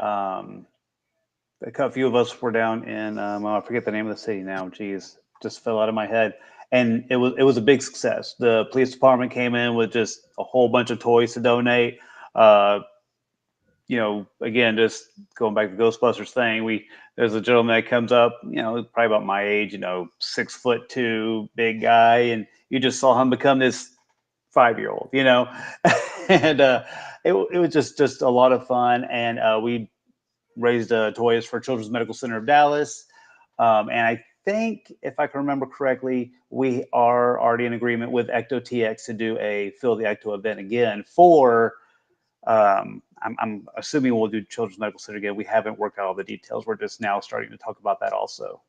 a few of us were down in I forget the name of the city now. Geez, just fell out of my head. And it was a big success. The police department came in with just a whole bunch of toys to donate. Again, just going back to the Ghostbusters thing, there's a gentleman that comes up, probably about my age, 6'2", big guy, and you just saw him become this 5-year-old, and it was just a lot of fun. And we raised toys for Children's Medical Center of Dallas, and I think, if I can remember correctly, we are already in agreement with Ecto TX to do a Fill the Ecto event again for. I'm assuming we'll do Children's Medical Center again. We haven't worked out all the details. We're just now starting to talk about that also.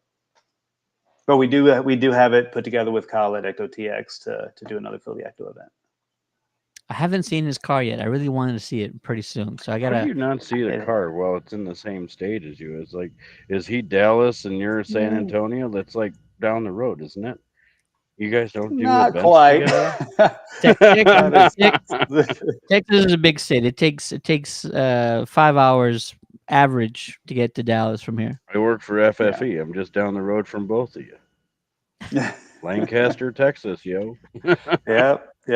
But we do have it put together with Kyle at Ecto TX to do another Fill the Ecto event. I haven't seen his car yet. I really wanted to see it pretty soon, so I How gotta. do you not see the car? Well, it's in the same state as you. It's like, is he Dallas and you're San Antonio? That's like down the road, isn't it? You guys don't do Not events quite. together? Texas is a big state. It takes 5 hours average to get to Dallas from here. I work for FFE. I'm just down the road from both of you. Lancaster, Texas, yo. Yep. He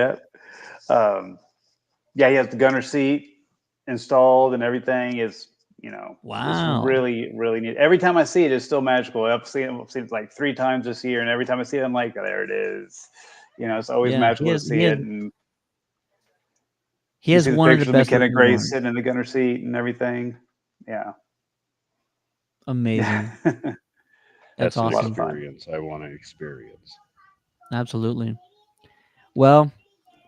has the gunner seat installed and everything. Is Wow. It's really, really neat. Every time I see it, it's still magical. I've seen it like 3 times this year, and every time I see it, I'm like, there it is. It's always magical to see it. And he has one of the best McKenna looking Grace ones. sitting in the gunner seat and everything. Yeah. Amazing. That's That's an awesome. experience I want to experience. Absolutely. Well,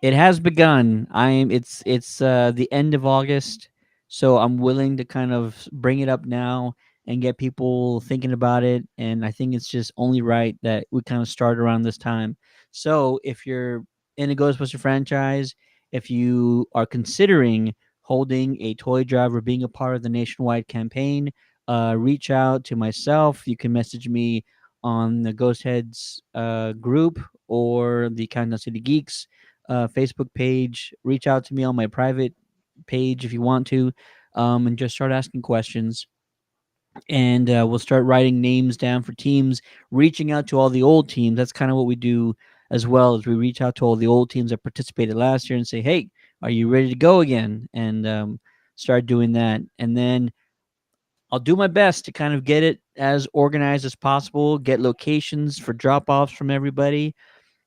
it has begun. It's the end of August, so I'm willing to kind of bring it up now and get people thinking about it. And I think it's just only right that we kind of start around this time. So if you're in a Ghostbuster franchise, if you are considering holding a toy drive or being a part of the nationwide campaign, reach out to myself. You can message me on the Ghostheads group or the Countdown City Geeks Facebook page. Reach out to me on my private page if you want to, and just start asking questions. And we'll start writing names down for teams, reaching out to all the old teams. That's kind of what we do as well, as we reach out to all the old teams that participated last year and say, hey, are you ready to go again? And start doing that. And then I'll do my best to kind of get it as organized as possible, get locations for drop-offs from everybody.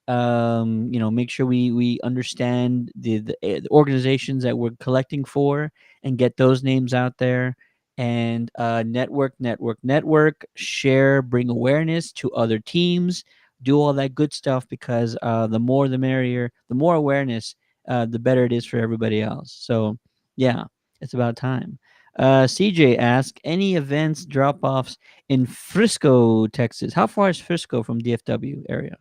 Make sure we understand the organizations that we're collecting for and get those names out there. And network, share, bring awareness to other teams, do all that good stuff, because the more the merrier, the more awareness, the better it is for everybody else. So, yeah, it's about time. CJ asked, any events, drop-offs in Frisco, Texas? How far is Frisco from DFW area?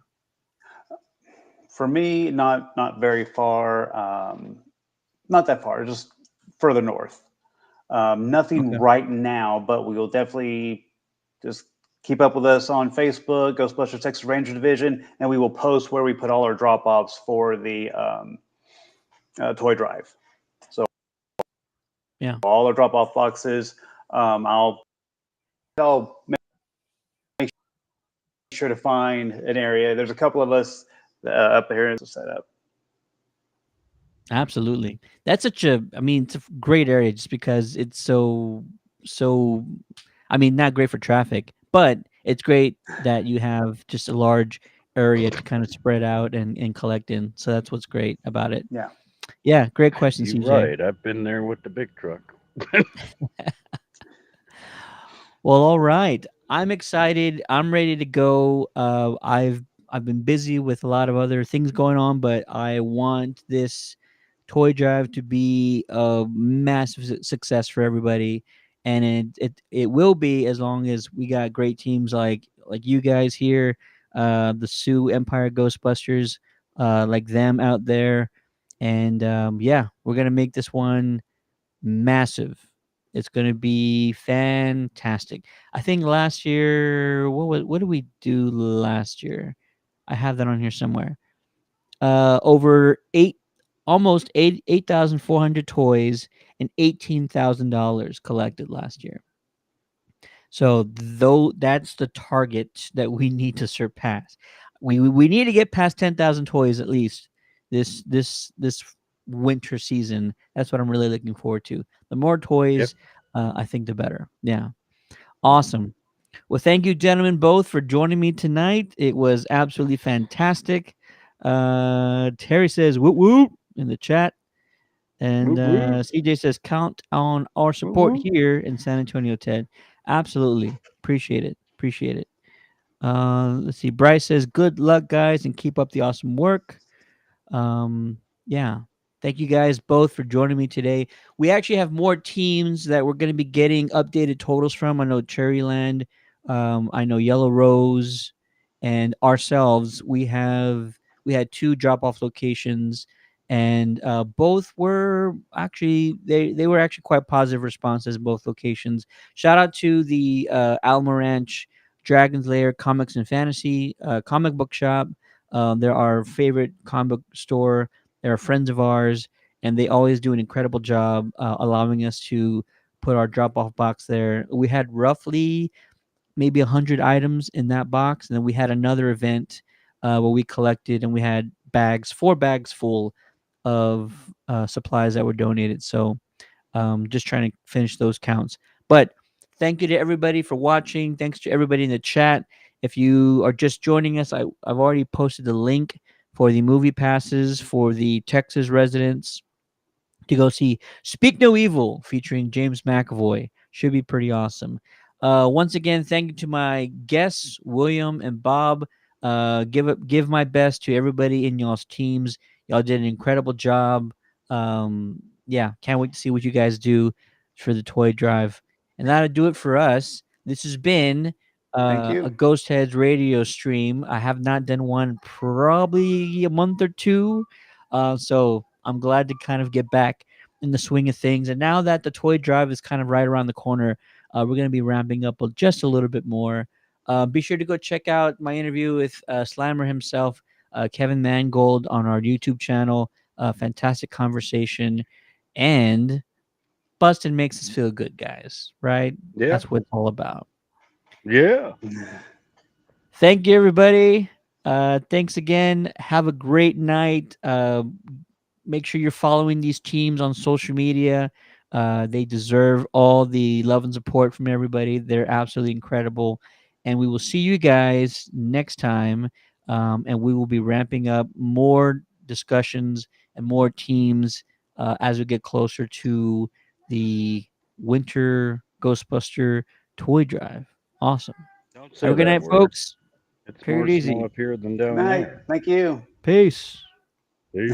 For me, not very far. Not that far, just further north. Nothing Okay. right now, but we will definitely just keep up with us on Facebook, Ghostbusters Texas Ranger Division, and we will post where we put all our drop offs for the toy drive. So Yeah. all our drop off boxes. I'll make sure to find an area. There's a couple of us up here to set up. Absolutely. That's such a, I mean, it's a great area just because it's so, I mean, not great for traffic, but it's great that you have just a large area to kind of spread out and collect in. So that's what's great about it. Yeah. Yeah. Great question, You're CJ. right. I've been there with the big truck. Well, all right. I'm excited. I'm ready to go. I've been busy with a lot of other things going on, but I want this toy drive to be a massive success for everybody, and it will be as long as we got great teams like you guys here, the Sioux Empire Ghostbusters, like them out there, and yeah, we're gonna make this one massive. It's going to be fantastic. I think last year, what did we do last year? I have that on here somewhere. Over almost 8,400 toys and $18,000 collected last year. So though that's the target that we need to surpass. We need to get past 10,000 toys at least this winter season. That's what I'm really looking forward to. The more Yep. toys, I think the better. Yeah. Awesome. Well, thank you, gentlemen, both for joining me tonight. It was absolutely fantastic. Terry says whoop whoop in the chat. And Whoop, whoop. CJ says, count on our Whoop, support whoop. here in San Antonio, Ted. Absolutely. Appreciate it. Appreciate it. Let's see. Bryce says, good luck, guys, and keep up the awesome work. Yeah. Thank you guys both for joining me today. We actually have more teams that we're going to be getting updated totals from. I know Cherryland, I know Yellow Rose, and ourselves. We had two drop off locations, and both were actually they were actually quite positive responses in both locations. Shout out to the Alma Ranch Dragon's Lair Comics and Fantasy comic book shop. They're our favorite comic book store. They're friends of ours, and they always do an incredible job allowing us to put our drop off box there. We had roughly maybe 100 items in that box, and then we had another event where we collected and we had four bags full of supplies that were donated. So just trying to finish those counts. But thank you to everybody for watching. Thanks to everybody in the chat. If you are just joining us, I've already posted the link for the movie passes for the Texas residents to go see Speak No Evil featuring James McAvoy. Should be pretty awesome. Once again, thank you to my guests, William and Bob. Give my best to everybody in y'all's teams. Y'all did an incredible job. Yeah, can't wait to see what you guys do for the toy drive. And that'll do it for us. This has been Thank a you. Ghost Heads radio stream. I have not done one probably a month or two. So I'm glad to kind of get back in the swing of things. And now that the toy drive is kind of right around the corner, we're going to be ramping up just a little bit more. Be sure to go check out my interview with Slammer himself, Kevin Mangold, on our YouTube channel. Fantastic conversation. And busting makes us feel good, guys, right? Yeah. That's what it's all about. Yeah. Thank you, everybody. Thanks again. Have a great night. Make sure you're following these teams on social media. They deserve all the love and support from everybody. They're absolutely incredible. And we will see you guys next time. And we will be ramping up more discussions and more teams as we get closer to the winter Ghostbuster toy drive. Awesome. Don't say Have a good that night, word. It's It's take more it snow easy. up here than Good down night. there. Thank you. Peace. See?